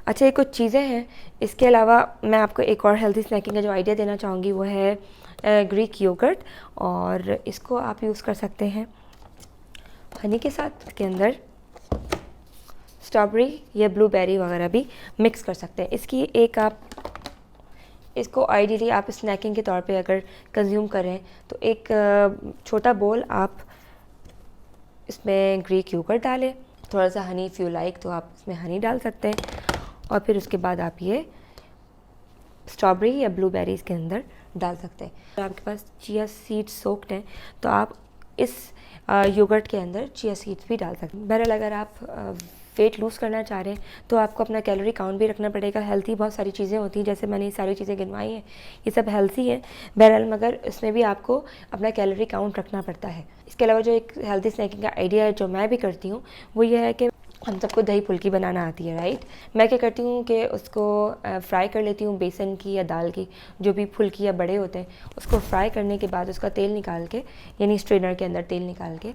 अच्छा, ये कुछ चीज़ें हैं। इसके अलावा मैं आपको एक और हेल्थी स्नैकिंग का जो आइडिया देना चाहूँगी वो है ग्रीक योगर्ट, और इसको आप यूज़ कर सकते हैं हनी के साथ। इसके अंदर स्ट्रॉबेरी या ब्लूबेरी वगैरह भी मिक्स कर सकते हैं। इसको आइडियली आप स्नैकिंग के तौर पे अगर कंज्यूम करें तो एक छोटा बोल आप इसमें ग्रीक योगर्ट डालें, थोड़ा सा हनी इफ़ यू लाइक तो आप इसमें हनी डाल सकते हैं, और फिर उसके बाद आप ये स्ट्रॉबेरी या ब्लूबेरीज़ के अंदर डाल सकते हैं। अगर आपके पास चिया सीड्स सोक्ड हैं तो आप इस योगर्ट के अंदर चिया सीड्स भी डाल सकते हैं। बहरहाल अगर आप वेट लूज़ करना चाह रहे हैं तो आपको अपना कैलोरी काउंट भी रखना पड़ेगा। हेल्थी बहुत सारी चीज़ें होती हैं, जैसे मैंने ये सारी चीज़ें गिनवाई हैं, ये सब हेल्थी हैं बहरहाल, मगर इसमें भी आपको अपना कैलोरी काउंट रखना पड़ता है। इसके अलावा जो एक हेल्थी स्नैकिंग का आइडिया है जो मैं भी करती हूँ वो ये है कि हम सबको दही फुल्की बनाना आती है, राइट। मैं क्या करती हूँ कि उसको फ्राई कर लेती हूँ, बेसन की या दाल की, जो भी फुल्की या बड़े होते हैं उसको फ्राई करने के बाद उसका तेल निकाल के, यानी स्ट्रेनर के अंदर तेल निकाल के,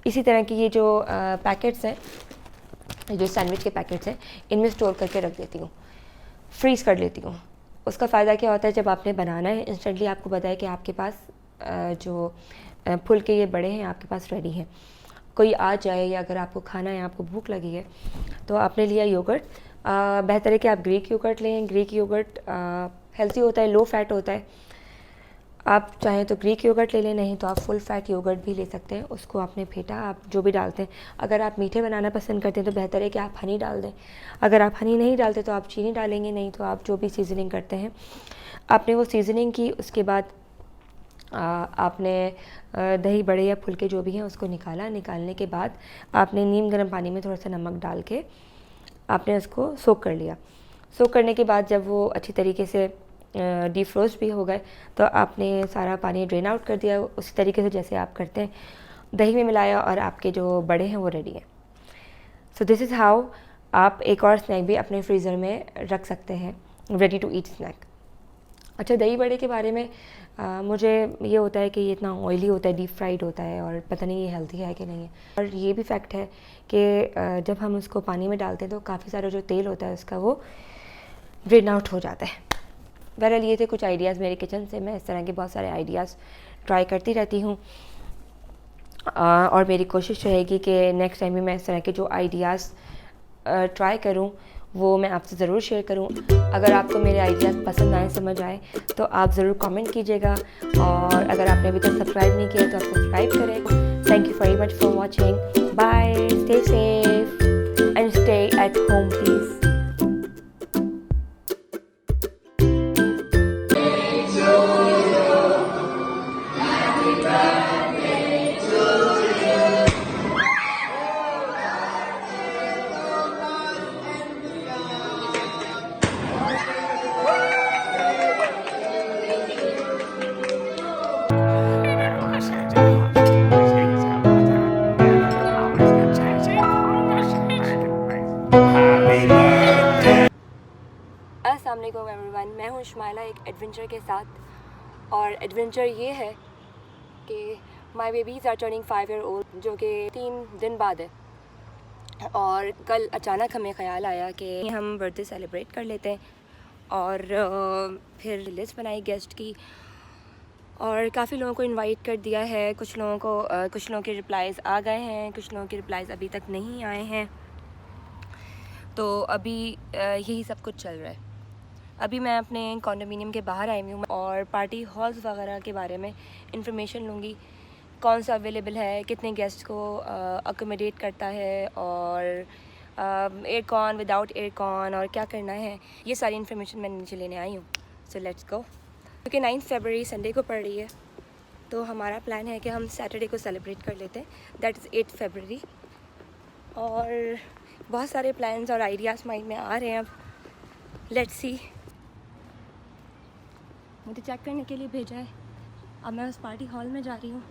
इसी तरह की ये जो पैकेट्स हैं, जो सैंडविच के पैकेट्स हैं, इनमें स्टोर करके रख देती हूँ, फ्रीज़ कर लेती हूँ। उसका फ़ायदा क्या होता है, जब आपने बनाना है इंस्टेंटली आपको पता है कि आपके पास जो फुल्के ये बड़े हैं आपके पास रेडी हैं। कोई आ जाए या अगर आपको खाना है, आपको भूख लगी है, तो आपने लिया योगर्ट, बेहतर है कि आप ग्रीक योगर्ट लें। ग्रीक योगर्ट हेल्थी होता है, लो फैट होता है। आप चाहें तो ग्रीक योगर्ट ले लें, नहीं तो आप फुल फैट योगर्ट भी ले सकते हैं। उसको आपने फेंटा, आप जो भी डालते हैं, अगर आप मीठे बनाना पसंद करते हैं तो बेहतर है कि आप हनी डाल दें। अगर आप हनी नहीं डालते तो आप चीनी डालेंगे, नहीं तो आप जो भी सीजनिंग करते हैं आपने वो सीजनिंग की। उसके बाद आपने दही बड़े या फुलके जो भी हैं उसको निकाला। निकालने के बाद आपने नीम गर्म पानी में थोड़ा सा नमक डाल के आपने उसको सोक कर लिया। सोक करने के बाद जब वो अच्छी तरीके से डिफ्रोस्ट भी हो गए तो आपने सारा पानी ड्रेन आउट कर दिया, उसी तरीके से जैसे आप करते हैं। दही में मिलाया और आपके जो बड़े हैं वो रेडी हैं। सो दिस इज़ हाउ आप एक और स्नैक भी अपने फ्रीज़र में रख सकते हैं, रेडी टू ईट स्नैक। अच्छा, दही बड़े के बारे में मुझे ये होता है कि ये इतना ऑयली होता है, डीप फ्राइड होता है और पता नहीं ये हेल्दी है कि नहीं है। और ये भी फैक्ट है कि जब हम उसको पानी में डालते हैं तो काफ़ी सारा जो तेल होता है उसका वो ड्रेन आउट हो जाता है। बहरहाल ये थे कुछ आइडियाज़ मेरे किचन से। मैं इस तरह के बहुत सारे आइडियाज़ ट्राई करती रहती हूँ और मेरी कोशिश रहेगी कि नेक्स्ट टाइम भी मैं इस तरह के जो आइडियाज़ ट्राई करूँ वो मैं आपसे ज़रूर शेयर करूँ। अगर आपको मेरे आइडियाज़ पसंद आए, समझ आए तो आप ज़रूर कमेंट कीजिएगा, और अगर आपने अभी तक सब्सक्राइब नहीं किया तो आप सब्सक्राइब करें। Thank you very much for watching. Bye, stay safe and stay at home please. अस्सलाम वालेकुम एवरीवन, मैं हूँ शुमाइला एक एडवेंचर के साथ, और एडवेंचर ये है कि my babies are turning 5 year old, जो कि 3 दिन बाद है। और कल अचानक हमें ख़्याल आया कि हम बर्थडे सेलिब्रेट कर लेते हैं, और फिर लिस्ट बनाई गेस्ट की और काफ़ी लोगों को इनवाइट कर दिया है। कुछ लोगों के रिप्लाइज़ आ गए हैं, कुछ लोगों के रिप्लाइज़ अभी तक नहीं आए हैं। तो अभी यही सब कुछ चल रहा है। अभी मैं अपने कॉन्डोमिनियम के बाहर आई हुई हूँ और पार्टी हॉल्स वगैरह के बारे में इंफॉर्मेशन लूँगी, कौन सा अवेलेबल है, कितने गेस्ट को अकोमोडेट करता है, और air con, without air con, और क्या करना है। ये सारी इन्फॉर्मेशन मैं नीचे लेने आई हूँ। So let's go. क्योंकि 9 फरवरी संडे को पड़ रही है तो हमारा प्लान है कि हम सैटरडे को सेलिब्रेट कर लेते हैं, दैट इज़ 8 फरवरी। और बहुत सारे प्लान्स और आइडियाज़ माइंड में आ रहे हैं। अब लेट्स सी। मुझे चेक करने के लिए भेजा है, अब मैं उस पार्टी हॉल में जा रही हूँ।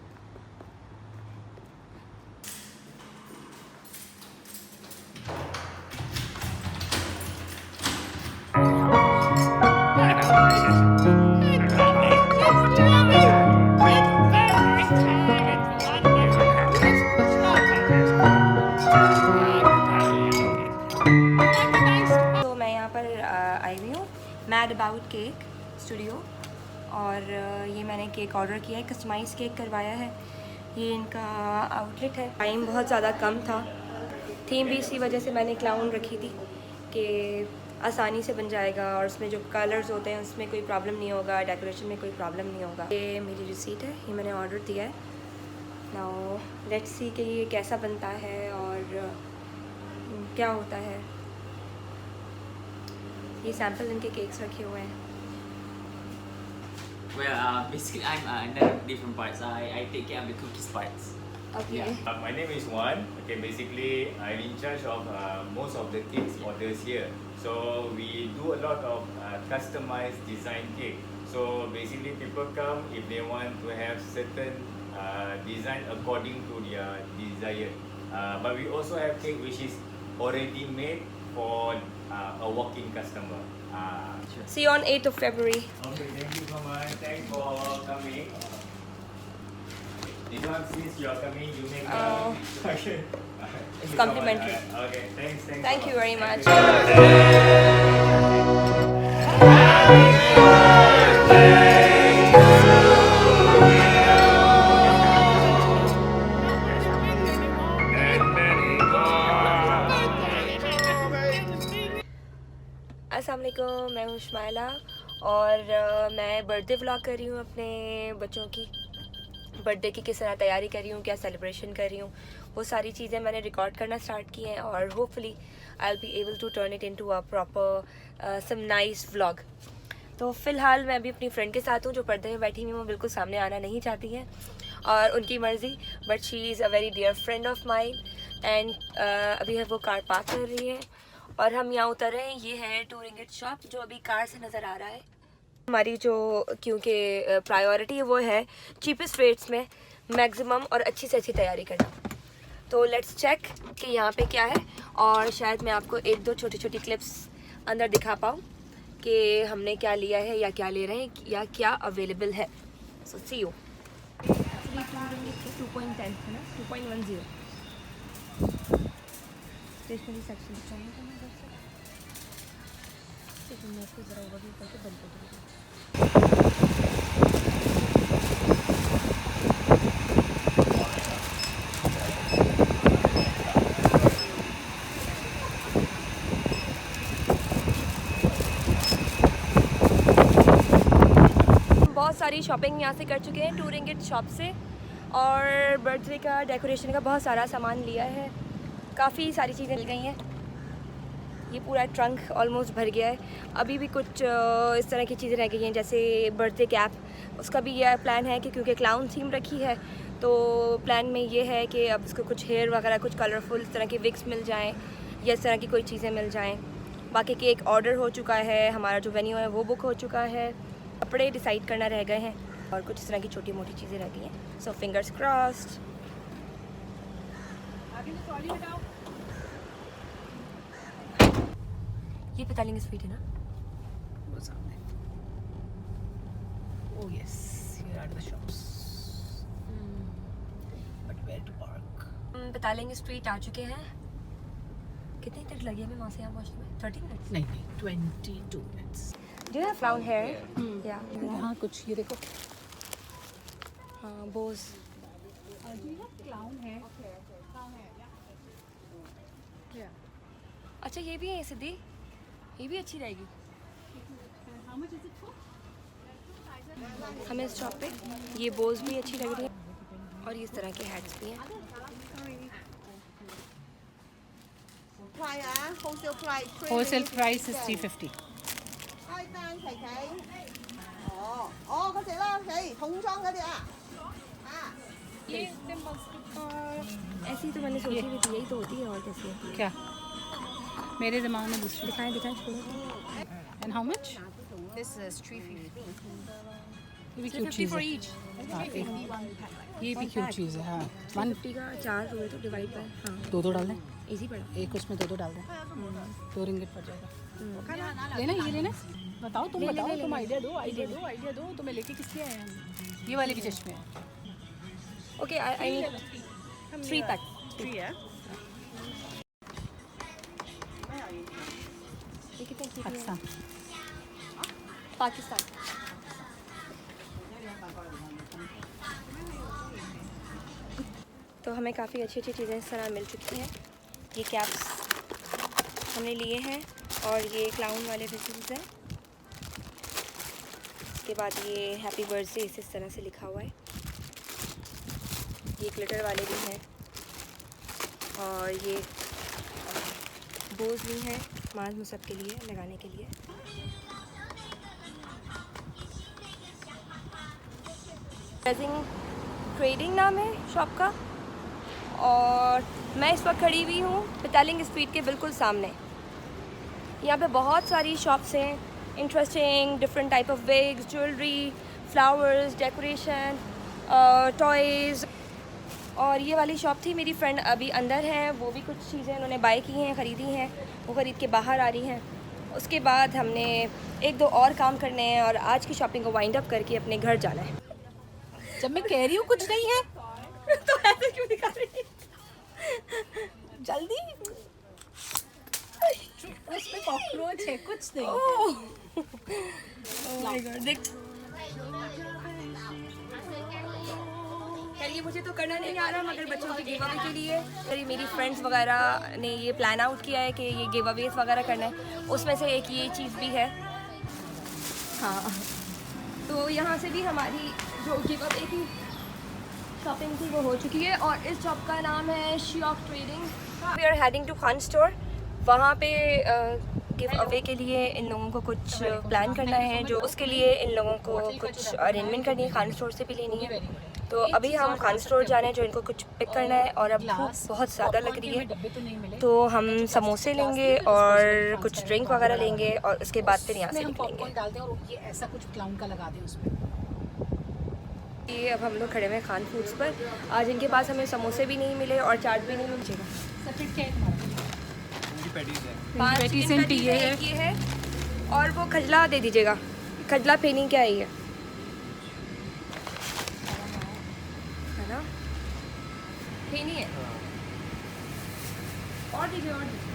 तो मैं यहाँ पर आई हुई हूँ मैड अबाउट केक स्टूडियो, और ये मैंने केक ऑर्डर किया है, कस्टमाइज़ केक करवाया है। ये इनका आउटलेट है। टाइम बहुत ज़्यादा कम था, थीम भी इसी वजह से मैंने क्लाउन रखी थी कि आसानी से बन जाएगा, और उसमें जो कलर्स होते हैं उसमें कोई प्रॉब्लम नहीं होगा, डेकोरेशन में कोई प्रॉब्लम नहीं होगा। ये मेरी रिसीट है, ये मैंने ऑर्डर दिया है। नाउ लेट्स सी कि ये कैसा बनता है और क्या होता है। ये सैम्पल इनके केक्स रखे हुए हैं। Well, basically, I'm another different parts. I take care of the cookies parts. Okay. Yeah. My name is Juan. Okay, basically I'm in charge of most of the cakes orders here. So we do a lot of customized design cake. So basically people come if they want to have certain design according to their desire. But we also have cake which is already made for a walk-in customer. Sure. See you on 8th of February. Okay, thank you so much. Thanks for coming. This one, since you are coming, you make Oh. okay. It's complimentary. Okay, thanks. Thank you very much. अस्सलाम वालेकुम, मैं हूँ शुमाइला और मैं birthday vlog कर रही हूँ अपने बच्चों की। बर्थडे की किस तरह तैयारी कर रही हूँ, क्या सेलिब्रेशन कर रही हूँ, वो सारी चीज़ें मैंने रिकॉर्ड करना स्टार्ट की हैं और hopefully I will be able to turn it into a proper some nice vlog. तो फ़िलहाल मैं अभी अपनी फ्रेंड के साथ हूँ जो पर्दे में बैठी हुई, वो बिल्कुल सामने आना नहीं चाहती हैं और उनकी मर्ज़ी, but she is a very dear friend of mine and अभी है वो कार पार्क कर रही है और हम यहाँ उतर रहे हैं। ये है टूरिंग शॉप जो अभी कार से नज़र आ रहा है। हमारी जो क्योंकि प्रायोरिटी है वो है चीपेस्ट रेट्स में मैक्सिमम और अच्छी से अच्छी तैयारी करना। तो लेट्स चेक कि यहाँ पे क्या है और शायद मैं आपको एक दो छोटी छोटी क्लिप्स अंदर दिखा पाऊँ कि हमने क्या लिया है या क्या ले रहे हैं या क्या अवेलेबल है। सो सी यू। 2.10 है ना, 2.10 स्टेशनरी सेक्शन चाहिए तो मैं इसको ज़रा ओवरव्यू करके बंद कर दूँगी। बहुत सारी शॉपिंग यहाँ से कर चुके हैं टूरिंग इट शॉप से और बर्थडे का डेकोरेशन का बहुत सारा सामान लिया है। काफ़ी सारी चीज़ें मिल गई हैं। ये पूरा ट्रंक ऑलमोस्ट भर गया है। अभी भी कुछ इस तरह की चीज़ें रह गई हैं जैसे बर्थडे कैप, उसका भी यह प्लान है कि क्योंकि क्लाउन थीम रखी है तो प्लान में ये है कि अब इसको कुछ हेयर वगैरह कुछ कलरफुल इस तरह के विग्स मिल जाएँ या इस तरह की कोई चीज़ें मिल जाएँ। बाकी केक ऑर्डर हो चुका है, हमारा जो वेन्यू है वो बुक हो चुका है, कपड़े डिसाइड करना रह गए हैं और कुछ इस तरह की छोटी मोटी चीज़ें रह गई हैं। So fingers crossed. ये पेतालिंग स्पीड है ना, वो सामने। Oh yes, here are the shops. But where to park? Petaling street आ चुके हैं। कितनी देर लगी हमें वहाँ से यहाँ पहुँचने में? 30 मिनट्स। नहीं 22 minutes. Do you have clown hair? Yeah. हाँ कुछ ये देखो। हाँ बोस। अच्छा ये भी है सिद्धि, ये भी अच्छी रहेगी। हमें इस शॉप पे ये बोस भी अच्छी लग रही है और इस तरह के हैट्स भी हैं। Wholesale price is 350. ऐसी तो मैंने सोची भी थी, यही तो होती है और कैसी होती है। क्या? मेरे दिमाग में दूसरी। दिखाएं दिखाएं छोड़ो। And how much? This is 350. ये भी क्यूट चीज़ है। हाँ ये भी क्यूट चीज़ है। हाँ 150 का 4 हुए तो डिवाइड बाय, हाँ दो डाल दें, इजी पड़ा। एक उसमें दो डाल दें, 2 रिंगिट पड़ जाएगा। लेना ये लेना, बताओ तुम बताओ, तुम आइडिया दो तो मैं लेके किसके आए हैं। ये वाले भी चश्मे हैं। Okay I need 3 pack. 3 है। ये कितने की है? अच्छा पाकिस्तान। तो हमें काफ़ी अच्छी अच्छी चीज़ें इस तरह मिल चुकी हैं। ये कैप्स हमने लिए हैं और ये क्लाउन वाले बिस्किट्स हैं। उसके बाद ये हैप्पी बर्थडे इस तरह से लिखा हुआ है। ये ग्लिटर वाले भी हैं और ये बोज भी हैं माज मुसब के लिए लगाने के लिए। ड्रेसिंग ट्रेडिंग नाम है शॉप का और मैं इस वक्त खड़ी हुई हूँ पेतालिंग स्ट्रीट के बिल्कुल सामने। यहाँ पे बहुत सारी शॉप्स हैं, interesting different type of wigs, jewellery, flowers, decoration, toys. और ये वाली शॉप थी, मेरी फ्रेंड अभी अंदर हैं, वो भी कुछ चीज़ें उन्होंने बाय की हैं, ख़रीदी हैं, वो ख़रीद के बाहर आ रही हैं। उसके बाद हमने 1-2 और काम करने हैं और आज की शॉपिंग को वाइंड अप करके अपने घर जाना है। जब मैं कह रही हूँ कुछ नहीं है तो ऐसे क्यों दिखा रही है? जल्दी, उसमें कॉकरोच है, कुछ नहीं। ओह माय गॉड, देख यार ये मुझे तो करना नहीं आ रहा, मगर बच्चों के गिव अवे के लिए मेरी फ्रेंड्स वगैरह ने ये प्लान आउट किया है कि ये गिव अवेज वगैरह करना है। उसमें से एक ये चीज़ भी है। हाँ, तो यहाँ से भी हमारी जो गिव अवे की शॉपिंग थी वो हो चुकी है और इस शॉप का नाम है Shiok trading. We are heading to Khan store. वहाँ पे गिव अवे के लिए इन लोगों को कुछ प्लान करना है, जो उसके लिए इन लोगों को कुछ अरेंजमेंट करनी है, खान स्टोर से भी लेनी है। तो अभी हम खान स्टोर जा रहे हैं जो इनको कुछ पिक करना है और अब भूख बहुत ज़्यादा लग रही है, तो हम समोसे लेंगे और कुछ ड्रिंक वगैरह लेंगे और उसके बाद फिर यहाँ से निकलेंगे। डालते हैं और ये ऐसा कुछ क्लाउन का लगा दें उसमें। ये अब हम लोग खड़े हुए हैं खान फूड्स पर। आज इनके पास हमें समोसे भी नहीं मिले और चाट भी नहीं मिलेगा। सेपरेट क्या है तुम्हारा? 5 चिकन पैटी है, एक ये है और वो खजला दे दीजिएगा। खजला फेनी क्या है ये, है ना? फेनी है। और दीजिए, और दीजिए।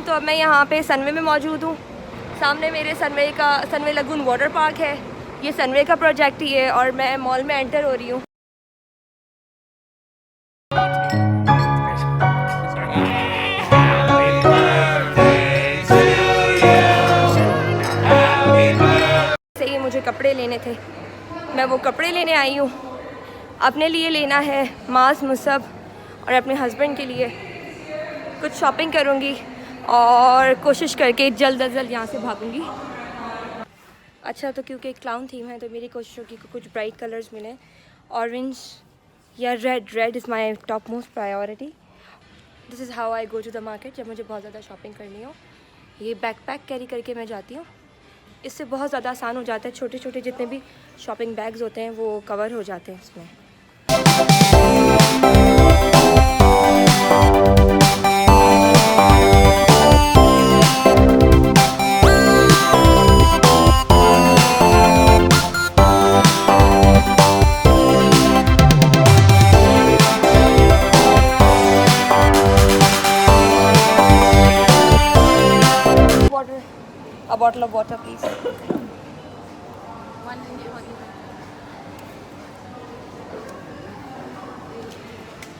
तो अब मैं यहाँ पे सनवे में मौजूद हूँ। सामने मेरे सनवे लगून वाटर पार्क है। ये सनवे का प्रोजेक्ट ही है और मैं मॉल में एंटर हो रही हूँ। से ही मुझे कपड़े लेने थे, मैं वो कपड़े लेने आई हूँ। अपने लिए लेना है मास मुसब और अपने हस्बैंड के लिए कुछ शॉपिंग करूँगी और कोशिश करके जल्द अज जल्द यहाँ से भागूंगी। अच्छा, तो क्योंकि एक क्लाउन थीम है तो मेरी कोशिश होगी कि कुछ ब्राइट कलर्स मिलें। ऑरेंज या red is my topmost priority. This is how I go to the market जब मुझे बहुत ज़्यादा शॉपिंग करनी हो। ये बैकपैक कैरी करके मैं जाती हूँ, इससे बहुत ज़्यादा आसान हो जाता है। छोटे छोटे जितने भी शॉपिंग बैग्स होते हैं वो कवर हो जाते हैं इसमें। A bottle of water, please.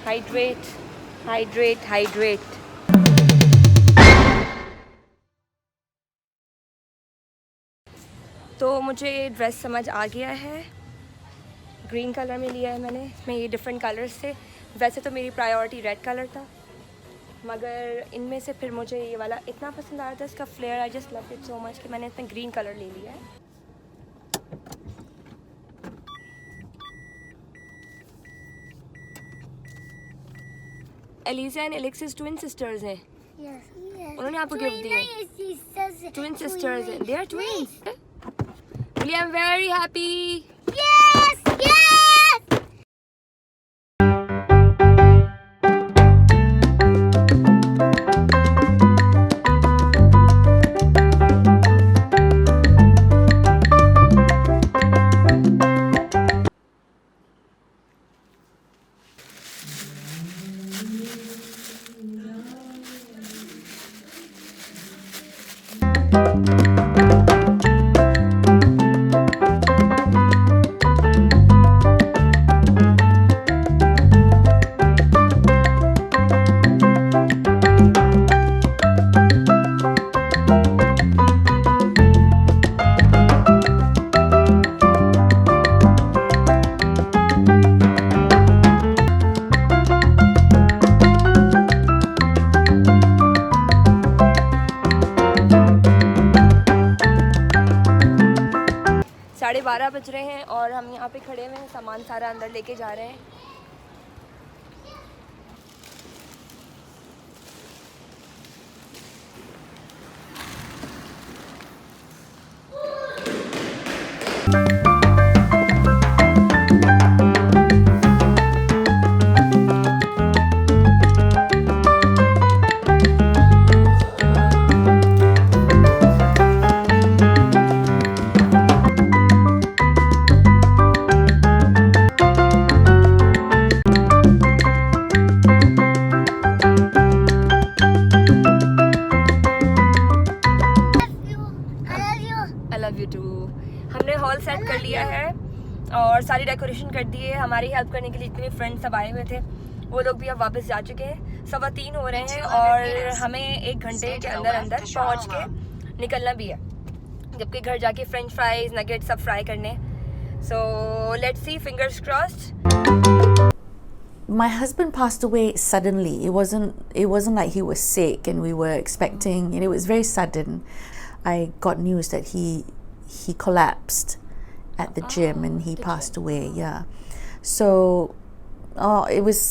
Hydrate, hydrate, hydrate. तो मुझे ड्रेस समझ आ गया है। ग्रीन कलर में लिया है मैंने। इसमें ये डिफरेंट कलर्स थे। वैसे तो मेरी प्रायोरिटी रेड कलर था, मगर इनमें से फिर मुझे ये वाला इतना पसंद आया था, इसका flare. I just love it so much कि मैंने इसमें ग्रीन कलर ले लिया है। Eliza and Alexis twin sisters हैं। उन्होंने आपको गिफ्ट दिए। ट्विन सिस्टर्स हैं, they are twins. I am very happy. Yes! Yes! साढ़े 12 बज रहे हैं और हम यहाँ पे खड़े हुए हैं, सामान सारा अंदर लेके जा रहे हैं। कर लिया है और सारी डेकोरेशन कर दी है। हमारी हेल्प करने के लिए जितने फ्रेंड्स सब आए हुए थे वो लोग भी अब वापस जा चुके हैं। 3:15 हो रहे हैं और हमें 1 घंटे के अंदर अंदर पहुंच के निकलना भी है, जबकि घर जाके फ्रेंच फ्राइज नगेट सब फ्राई करने। So let's see, fingers crossed. My husband passed away suddenly. It wasn't like he was sick and we were expecting, and it was very sudden. I got news that he collapsed at the gym and he passed away. Yeah. So it was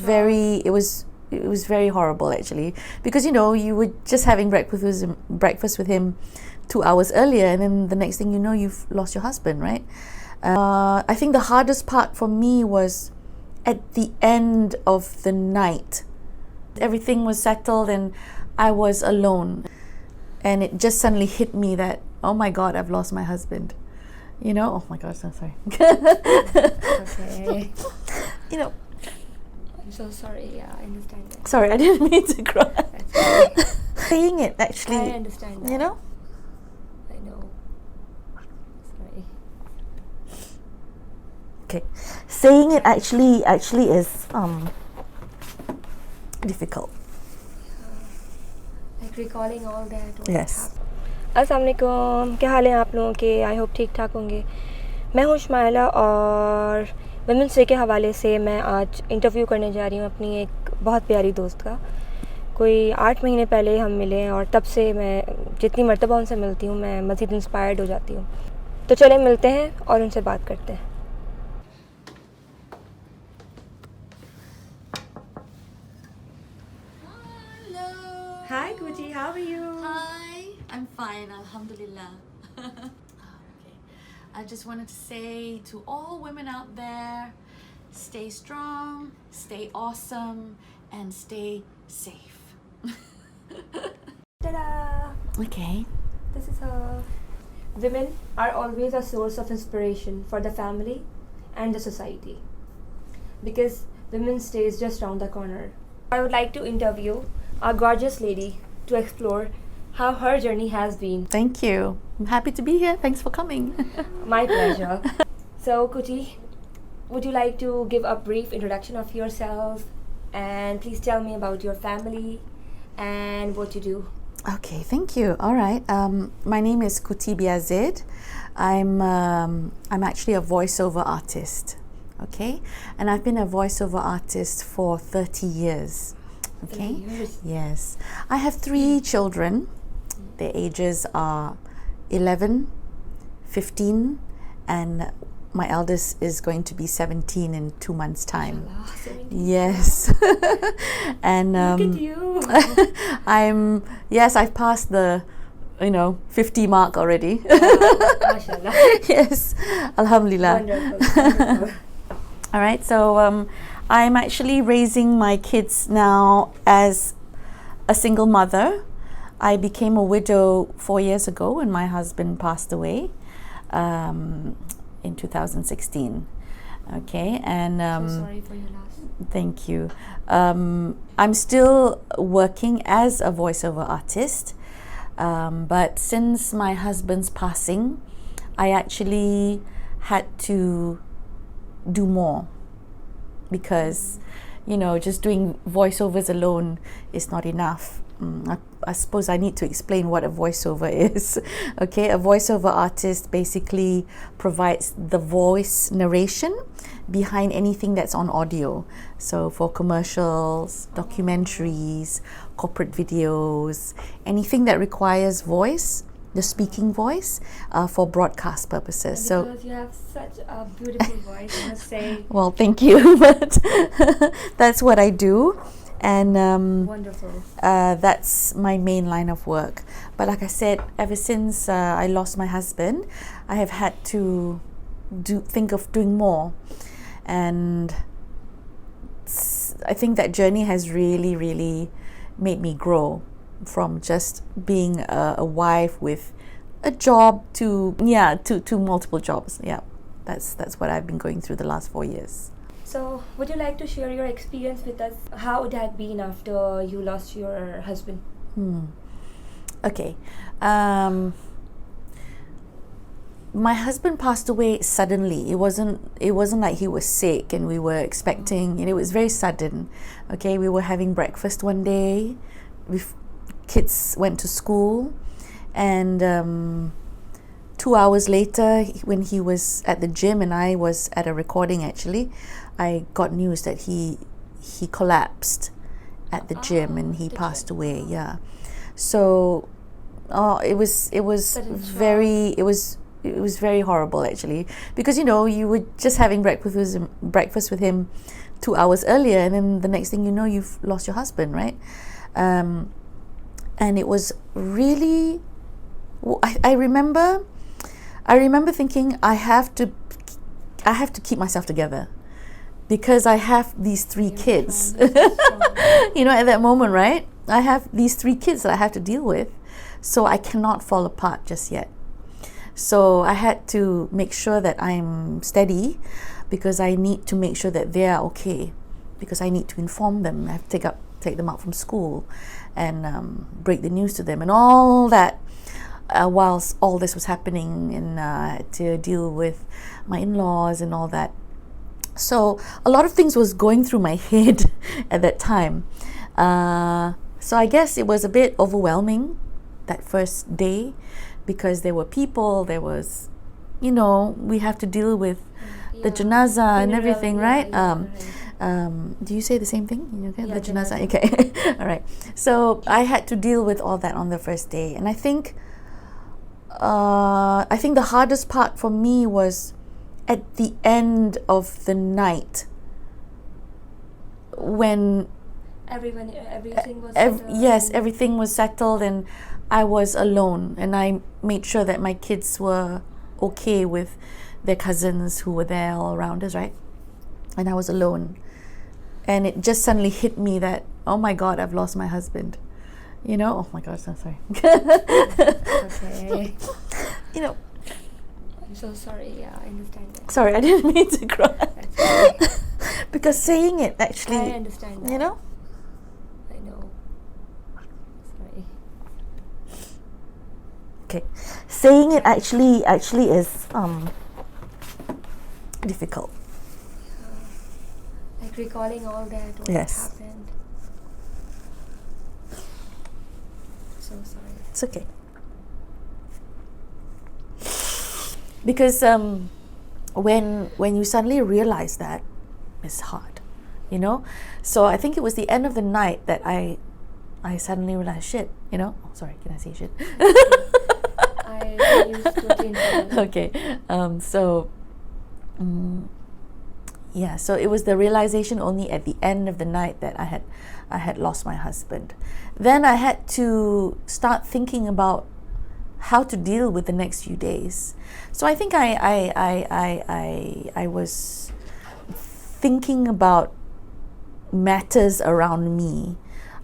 very horrible actually, because you were just having breakfast with him 2 hours earlier, and then the next thing you know you've lost your husband, right? I think the hardest part for me was at the end of the night. Everything was settled and I was alone, and it just suddenly hit me that, oh my God, I've lost my husband. Oh my God, so sorry. Okay. I'm so sorry. Yeah, I understand that. Sorry, I didn't mean to cry. That's okay. Saying it actually, I understand that. I know. Sorry. Okay, saying it actually is difficult. Like recalling all that. Yes. अस्सलाम वालेकुम, क्या हाल है आप लोगों के? I hope ठीक ठाक होंगे। मैं हूँ शुमाइला और वुमेंस डे के हवाले से मैं आज इंटरव्यू करने जा रही हूँ अपनी एक बहुत प्यारी दोस्त का। कोई 8 महीने पहले हम मिले हैं और तब से मैं जितनी मर्तबा उनसे मिलती हूँ मैं मज़ीद इंस्पायर्ड हो जाती हूँ। तो चलें मिलते हैं और उनसे बात करते हैं। Hi Gucci, how are you? Hi, I'm fine, alhamdulillah. Okay. I just wanted to say to all women out there, stay strong, stay awesome, and stay safe. Ta-da! Okay. This is her. Women are always a source of inspiration for the family and the society, because Women's Day is just round the corner. I would like to interview a gorgeous lady to explore how her journey has been. Thank you. I'm happy to be here. Thanks for coming. My pleasure. So, Kuti, would you like to give a brief introduction of yourself and please tell me about your family and what you do? Okay, thank you. All right. My name is Kuti Biazid. I'm actually a voiceover artist. Okay, and I've been a voiceover artist for 30 years. Okay. 30 years. Yes. I have 3 children. Their ages are 11, 15, and my eldest is going to be 17 in 2 months' time. Mashallah, 17. Yes. And Look at you. I've passed the 50 mark already. Mashallah. Yes. Alhamdulillah. Wonderful. All right, so I'm actually raising my kids now as a single mother. I became a widow 4 years ago when my husband passed away in 2016. Okay, and So sorry for your loss. thank you. I'm still working as a voiceover artist, but since my husband's passing, I actually had to do more, because just doing voiceovers alone is not enough. I suppose I need to explain what a voiceover is. Okay, a voiceover artist basically provides the voice narration behind anything that's on audio. So for commercials, documentaries, corporate videos, anything that requires voice, the speaking voice, for broadcast purposes. Because you have such a beautiful voice, I must say. Well, thank you, but that's what I do, and Wonderful. that's my main line of work. But like I said, ever since I lost my husband, I have had to think of doing more, and I think that journey has really, really made me grow from just being a wife with a job to multiple jobs. Yeah, that's what I've been going through the last 4 years. So, would you like to share your experience with us? How it had been after you lost your husband? my husband passed away suddenly. It wasn't like he was sick and we were expecting, it was very sudden. Okay, we were having breakfast one day, kids went to school, and 2 hours later, when he was at the gym and I was at a recording, actually, I got news that he collapsed at the gym and he passed away. Yeah, so it was very horrible, actually, because you were just having breakfast with him 2 hours earlier, and then the next thing you know, you've lost your husband, right? And it was really, I remember thinking, I have to keep myself together, because I have these 3 kids. At that moment, right? I have these 3 kids that I have to deal with, so I cannot fall apart just yet. So I had to make sure that I'm steady, because I need to make sure that they are okay, because I need to inform them. I have to take them out from school and break the news to them and all that. Whilst all this was happening, and to deal with my in-laws and all that. So a lot of things was going through my head at that time. So I guess it was a bit overwhelming that first day, because there were people, there was, we have to deal with the janazah and everything, right? Do you say the same thing? Okay, the janazah. Okay, all right. So I had to deal with all that on the first day, and I think the hardest part for me was at the end of the night, when everything was settled. Yes, everything was settled, and I was alone, and I made sure that my kids were okay with their cousins who were there all around us, right? And I was alone, and it just suddenly hit me that, oh my God, I've lost my husband. Oh my God, I'm sorry. Okay. I'm so sorry. Yeah, I understand that. Sorry, I didn't mean to cry. That's okay. Because saying it actually, I understand that. I know. Sorry. Okay, saying it actually is difficult. Like recalling all that, what happened. So sorry. It's okay. Because when you suddenly realize that, it's hard, So I think it was the end of the night that I suddenly realized, shit, Oh, sorry, can I say shit? I used to Okay. So it was the realization only at the end of the night that I had lost my husband. Then I had to start thinking about how to deal with the next few days. So I think I was thinking about matters around me.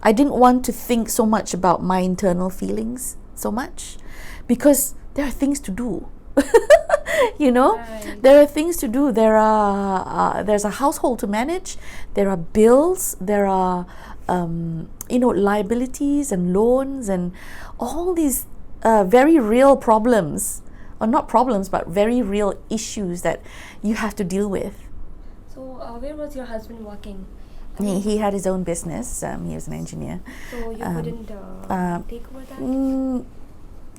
I didn't want to think so much about my internal feelings so much, because there are things to do. Right. There are things to do. There's a household to manage. There are bills. There are liabilities and loans and all these very real problems, or not problems, but very real issues that you have to deal with. So where was your husband working? He had his own business. He was an engineer. So you couldn't take over that?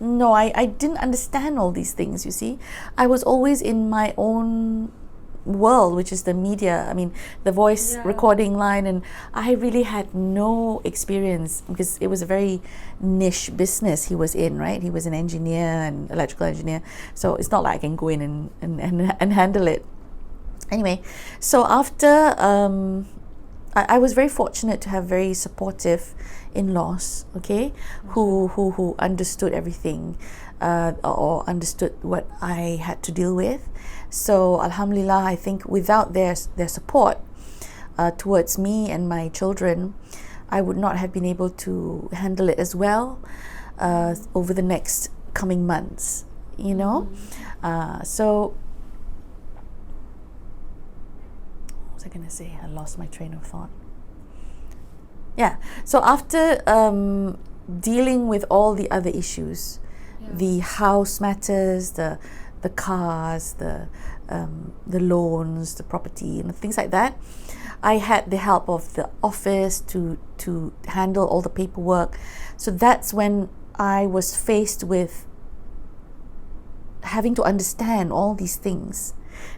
No, I didn't understand all these things, you see. I was always in my own world, which is the media, the voice recording line, and I really had no experience, because it was a very niche business he was in, right? He was an engineer, an electrical engineer, so it's not like I can go in and handle it. Anyway, so after I was very fortunate to have very supportive in-laws, okay, who understood everything, or understood what I had to deal with. So Alhamdulillah, I think without their support towards me and my children, I would not have been able to handle it as well over the next coming months, so what was I going to say? I lost my train of thought. Yeah, so after dealing with all the other issues, the house matters, the the cars, the loans, the property, and things like that. I had the help of the office to handle all the paperwork. So that's when I was faced with having to understand all these things.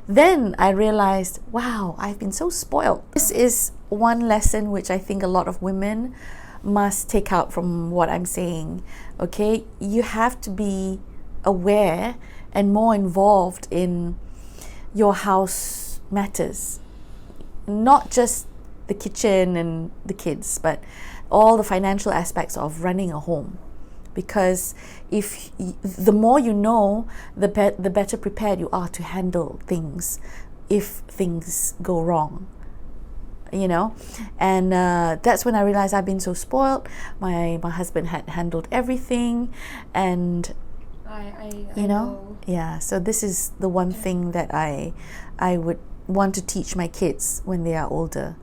Then I realized, wow, I've been so spoiled. This is one lesson which I think a lot of women must take out from what I'm saying. Okay, you have to be aware and more involved in your house matters, not just the kitchen and the kids, but all the financial aspects of running a home. Because the more you know, the better prepared you are to handle things if things go wrong, you know. And that's when I realized I've been so spoiled. My husband had handled everything, and I you know, yeah. So this is the one thing that I would want to teach my kids when they are older.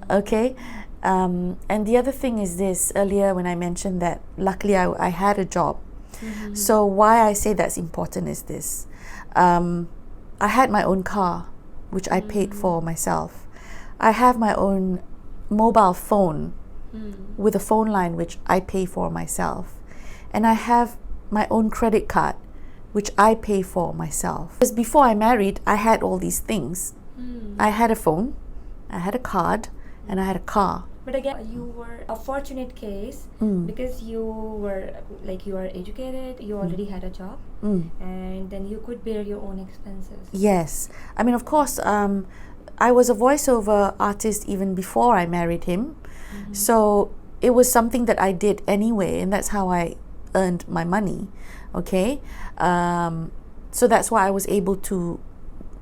Okay. And the other thing is this, earlier when I mentioned that luckily I had a job. So why I say that's important is this. I had my own car, which I paid for myself. I have my own mobile phone with a phone line, which I pay for myself. And I have my own credit card, which I pay for myself. Because before I married, I had all these things. I had a phone, I had a card, and I had a car. But again, you were a fortunate case because you were educated, you already had a job, and then you could bear your own expenses. Yes. I mean, of course, I was a voiceover artist even before I married him. So it was something that I did anyway, and that's how I earned my money. Okay. So that's why I was able to.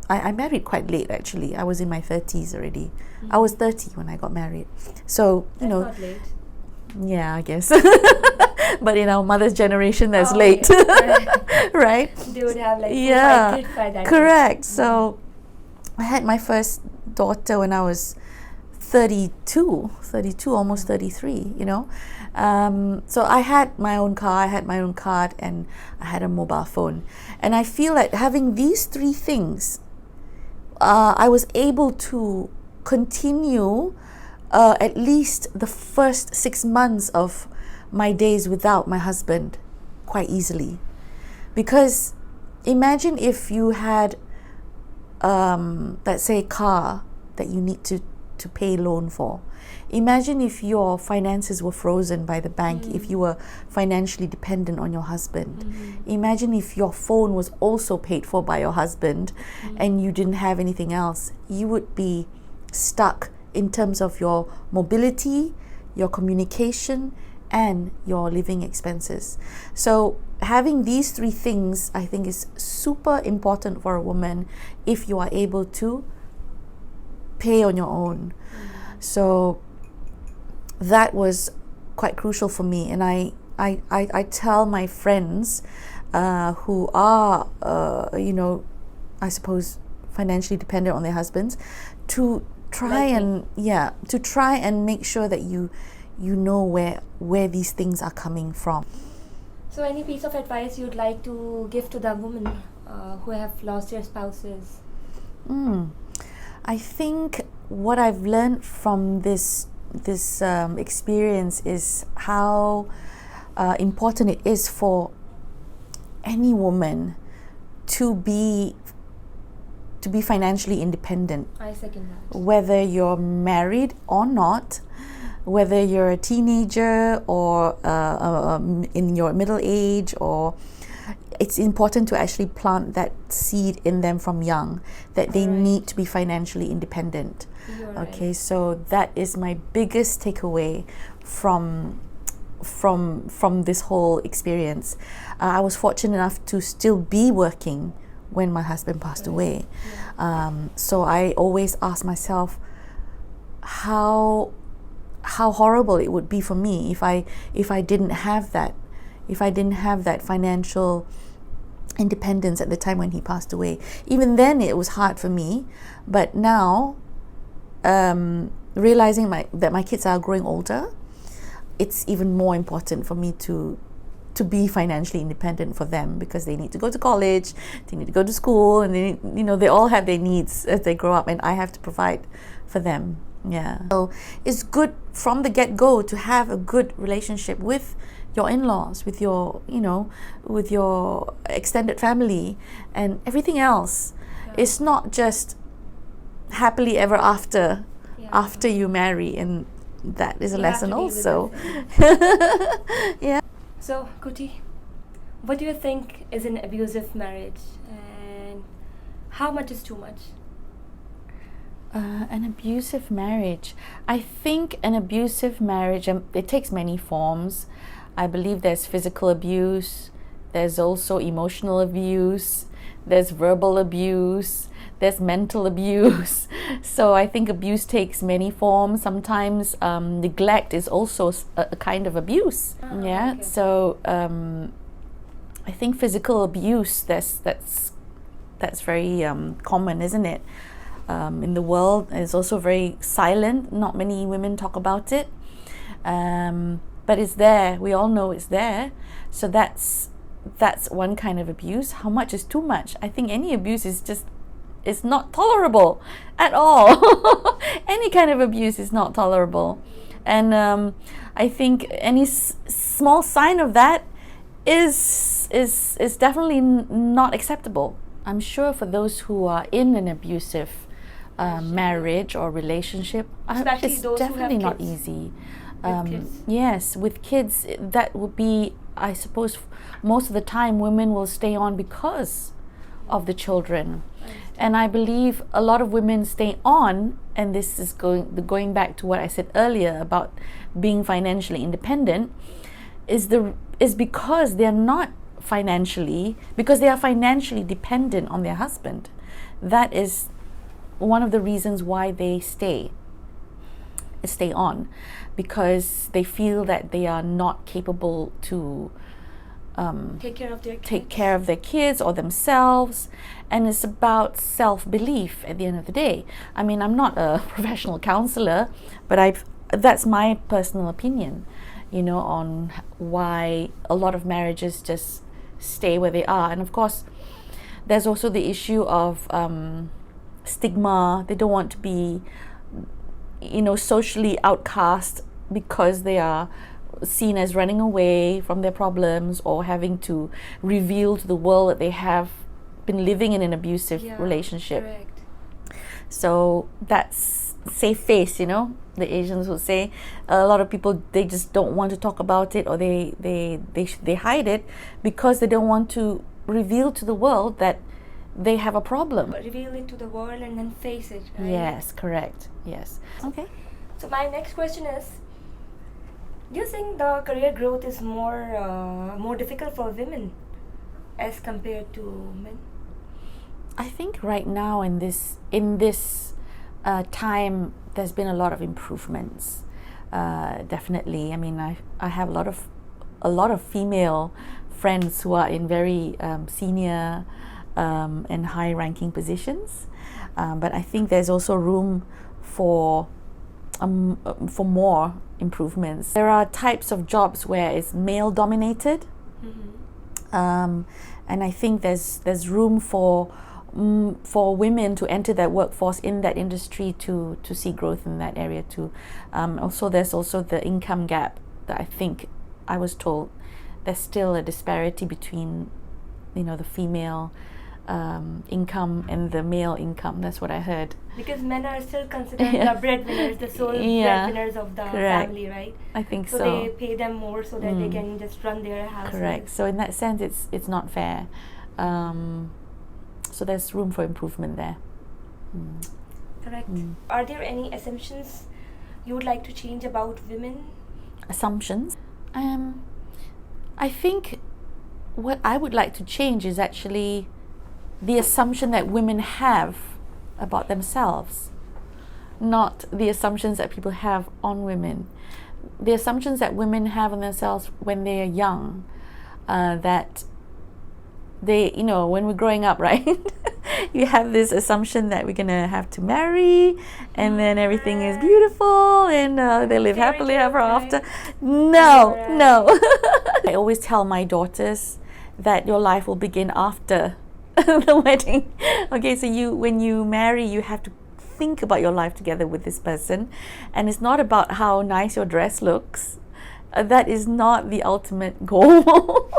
I married quite late, actually. I was in my 30s already. I was 30 when I got married. So, you know. Not late. Yeah, I guess. But in our mother's generation, that's late. Right? They would have like yeah, 4 5 kids by that correct. age. So I had my first daughter when I was 32, almost 33, you know. So I had my own car, I had my own card, and I had a mobile phone. And I feel like having these three things, I was able to continue at least the first 6 months of my days without my husband quite easily. Because imagine if you had, let's say, a car that you need to pay loan for. Imagine if your finances were frozen by the bank, if you were financially dependent on your husband. Imagine if your phone was also paid for by your husband and you didn't have anything else. You would be stuck in terms of your mobility, your communication, and your living expenses. So having these three things, I think, is super important for a woman if you are able to pay on your own. So that was quite crucial for me, and I tell my friends who are you know, I suppose financially dependent on their husbands to try and make sure that you know where these things are coming from. So any piece of advice you'd like to give to the women who have lost their spouses? I think what I've learned from this experience is how important it is for any woman to be financially independent. I second that. Whether you're married or not, whether you're a teenager or in your middle age, or it's important to actually plant that seed in them from young that they need to be financially independent. Okay, so that is my biggest takeaway from this whole experience. I was fortunate enough to still be working when my husband passed away. So I always ask myself how horrible it would be for me if I didn't have that financial independence at the time when he passed away. Even then it was hard for me, but now realizing that my kids are growing older, it's even more important for me to to be financially independent for them, because they need to go to college, they need to go to school, and they, they all have their needs as they grow up, and I have to provide for them. Yeah. So it's good from the get-go to have a good relationship with your in-laws, with your, with your extended family, and everything else. It's not just happily ever after, after you marry, and that is a lesson also. Yeah. So, Kuti, what do you think is an abusive marriage, and how much is too much? An abusive marriage. I think an abusive marriage, it takes many forms. I believe there's physical abuse, there's also emotional abuse, there's verbal abuse, there's mental abuse. So I think abuse takes many forms. Sometimes neglect is also a kind of abuse. Okay. So I think physical abuse, that's very common, isn't it? In the world, it's also very silent. Not many women talk about it, but it's there. We all know it's there. So that's one kind of abuse. How much is too much? I think any abuse is not tolerable at all. Any kind of abuse is not tolerable, and I think any small sign of that is definitely not acceptable. I'm sure for those who are in an abusive marriage or relationship, it's definitely not easy. Yes, with kids, that would be, I suppose, most of the time women will stay on because of the children. And I believe a lot of women stay on, and this is going back to what I said earlier about being financially independent, is because they are financially dependent on their husband. That is one of the reasons why they stay on, because they feel that they are not capable to take care of their kids or themselves, and it's about self-belief at the end of the day. I mean, I'm not a professional counselor, but that's my personal opinion, on why a lot of marriages just stay where they are. And of course, there's also the issue of stigma. They don't want to be, socially outcast because they are seen as running away from their problems or having to reveal to the world that they have been living in an abusive relationship. Correct. So that's safe face, the Asians would say. A lot of people, they just don't want to talk about it, or they hide it because they don't want to reveal to the world that they have a problem. Reveal it to the world and then face it, right? Yes, correct. Yes. Okay. So my next question is, do you think the career growth is more difficult for women as compared to men? I think right now in this time, there's been a lot of improvements. Definitely. I mean, I have a lot of female friends who are in very senior and high-ranking positions, but I think there's also room for more improvements. There are types of jobs where it's male-dominated, and I think there's room for women to enter that workforce in that industry to see growth in that area too. Also, there's also the income gap that I think I was told there's still a disparity between, the female income and the male income. That's what I heard. Because men are still considered the breadwinners, the sole breadwinners of the family, right? I think so. So they pay them more so that they can just run their house. Correct. So in that sense, it's not fair. So there's room for improvement there. Correct. Are there any assumptions you would like to change about women? Assumptions? I think what I would like to change is actually the assumption that women have about themselves, not the assumptions that people have on women. The assumptions that women have on themselves when they are young, that they, when we're growing up, right? You have this assumption that we're gonna have to marry, and then everything is beautiful, and they live happily ever after. No, I always tell my daughters that your life will begin after the wedding. Okay, so when you marry, you have to think about your life together with this person, and it's not about how nice your dress looks. That is not the ultimate goal.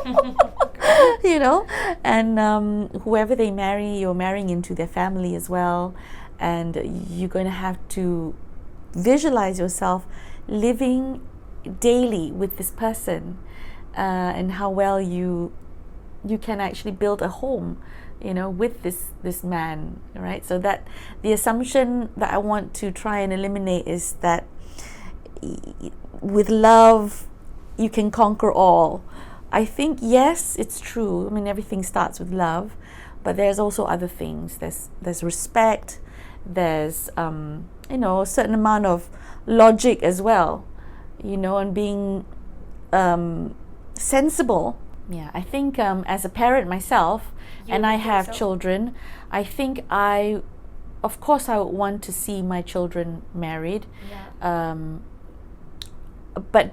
You know, and whoever they marry, you're marrying into their family as well, and you're going to have to visualize yourself living daily with this person, and how well you can actually build a home, you know, with this man, right? So that the assumption that I want to try and eliminate is that with love you can conquer all. I think, yes, it's true. I mean, everything starts with love, but there's also other things. There's respect. There's you know, a certain amount of logic as well, you know, and being sensible. Yeah, I think as a parent myself, and I have children, I think of course I would want to see my children married. But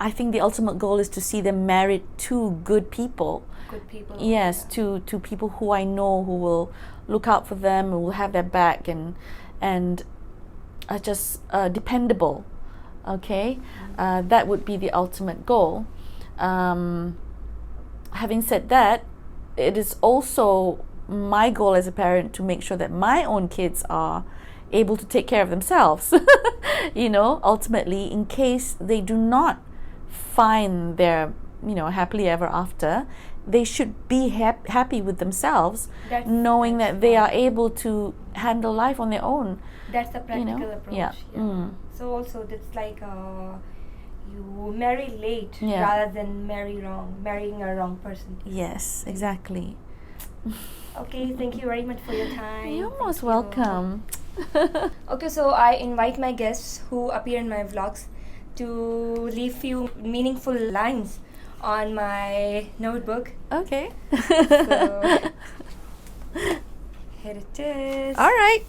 I think the ultimate goal is to see them married to good people. Good people. Yes, to people who I know who will look out for them, who will have their back, and are just dependable. Okay, that would be the ultimate goal. Having said that, it is also my goal as a parent to make sure that my own kids are able to take care of themselves. You know, ultimately, in case they do not find their, you know, happily ever after, they should be happy with themselves, knowing that they are able to handle life on their own. That's the practical, you know? approach. Yeah. So also it's like you marry late rather than marrying a wrong person. Yes, exactly. Okay, thank you very much for your time. You're most welcome. Okay, so I invite my guests who appear in my vlogs to leave few meaningful lines on my notebook. Okay. So here it is. All right.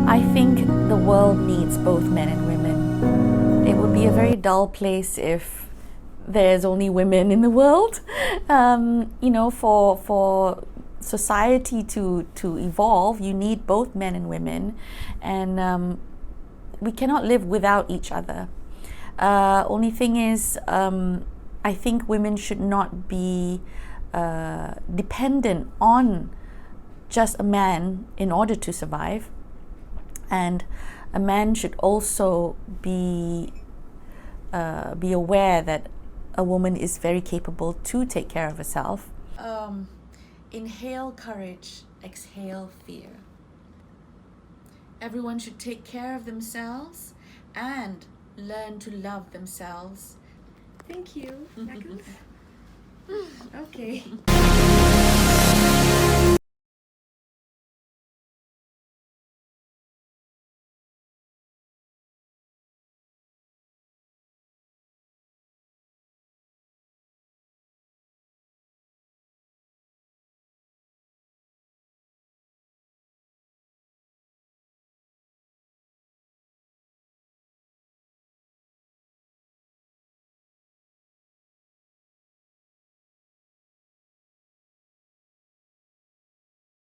I think the world needs both men and women. It would be a very dull place if there's only women in the world. You know, for society to evolve, you need both men and women, and we cannot live without each other. Only thing is, I think women should not be dependent on just a man in order to survive, and a man should also be aware that a woman is very capable to take care of herself. Inhale courage, exhale fear. Everyone should take care of themselves and learn to love themselves. Thank you. Okay.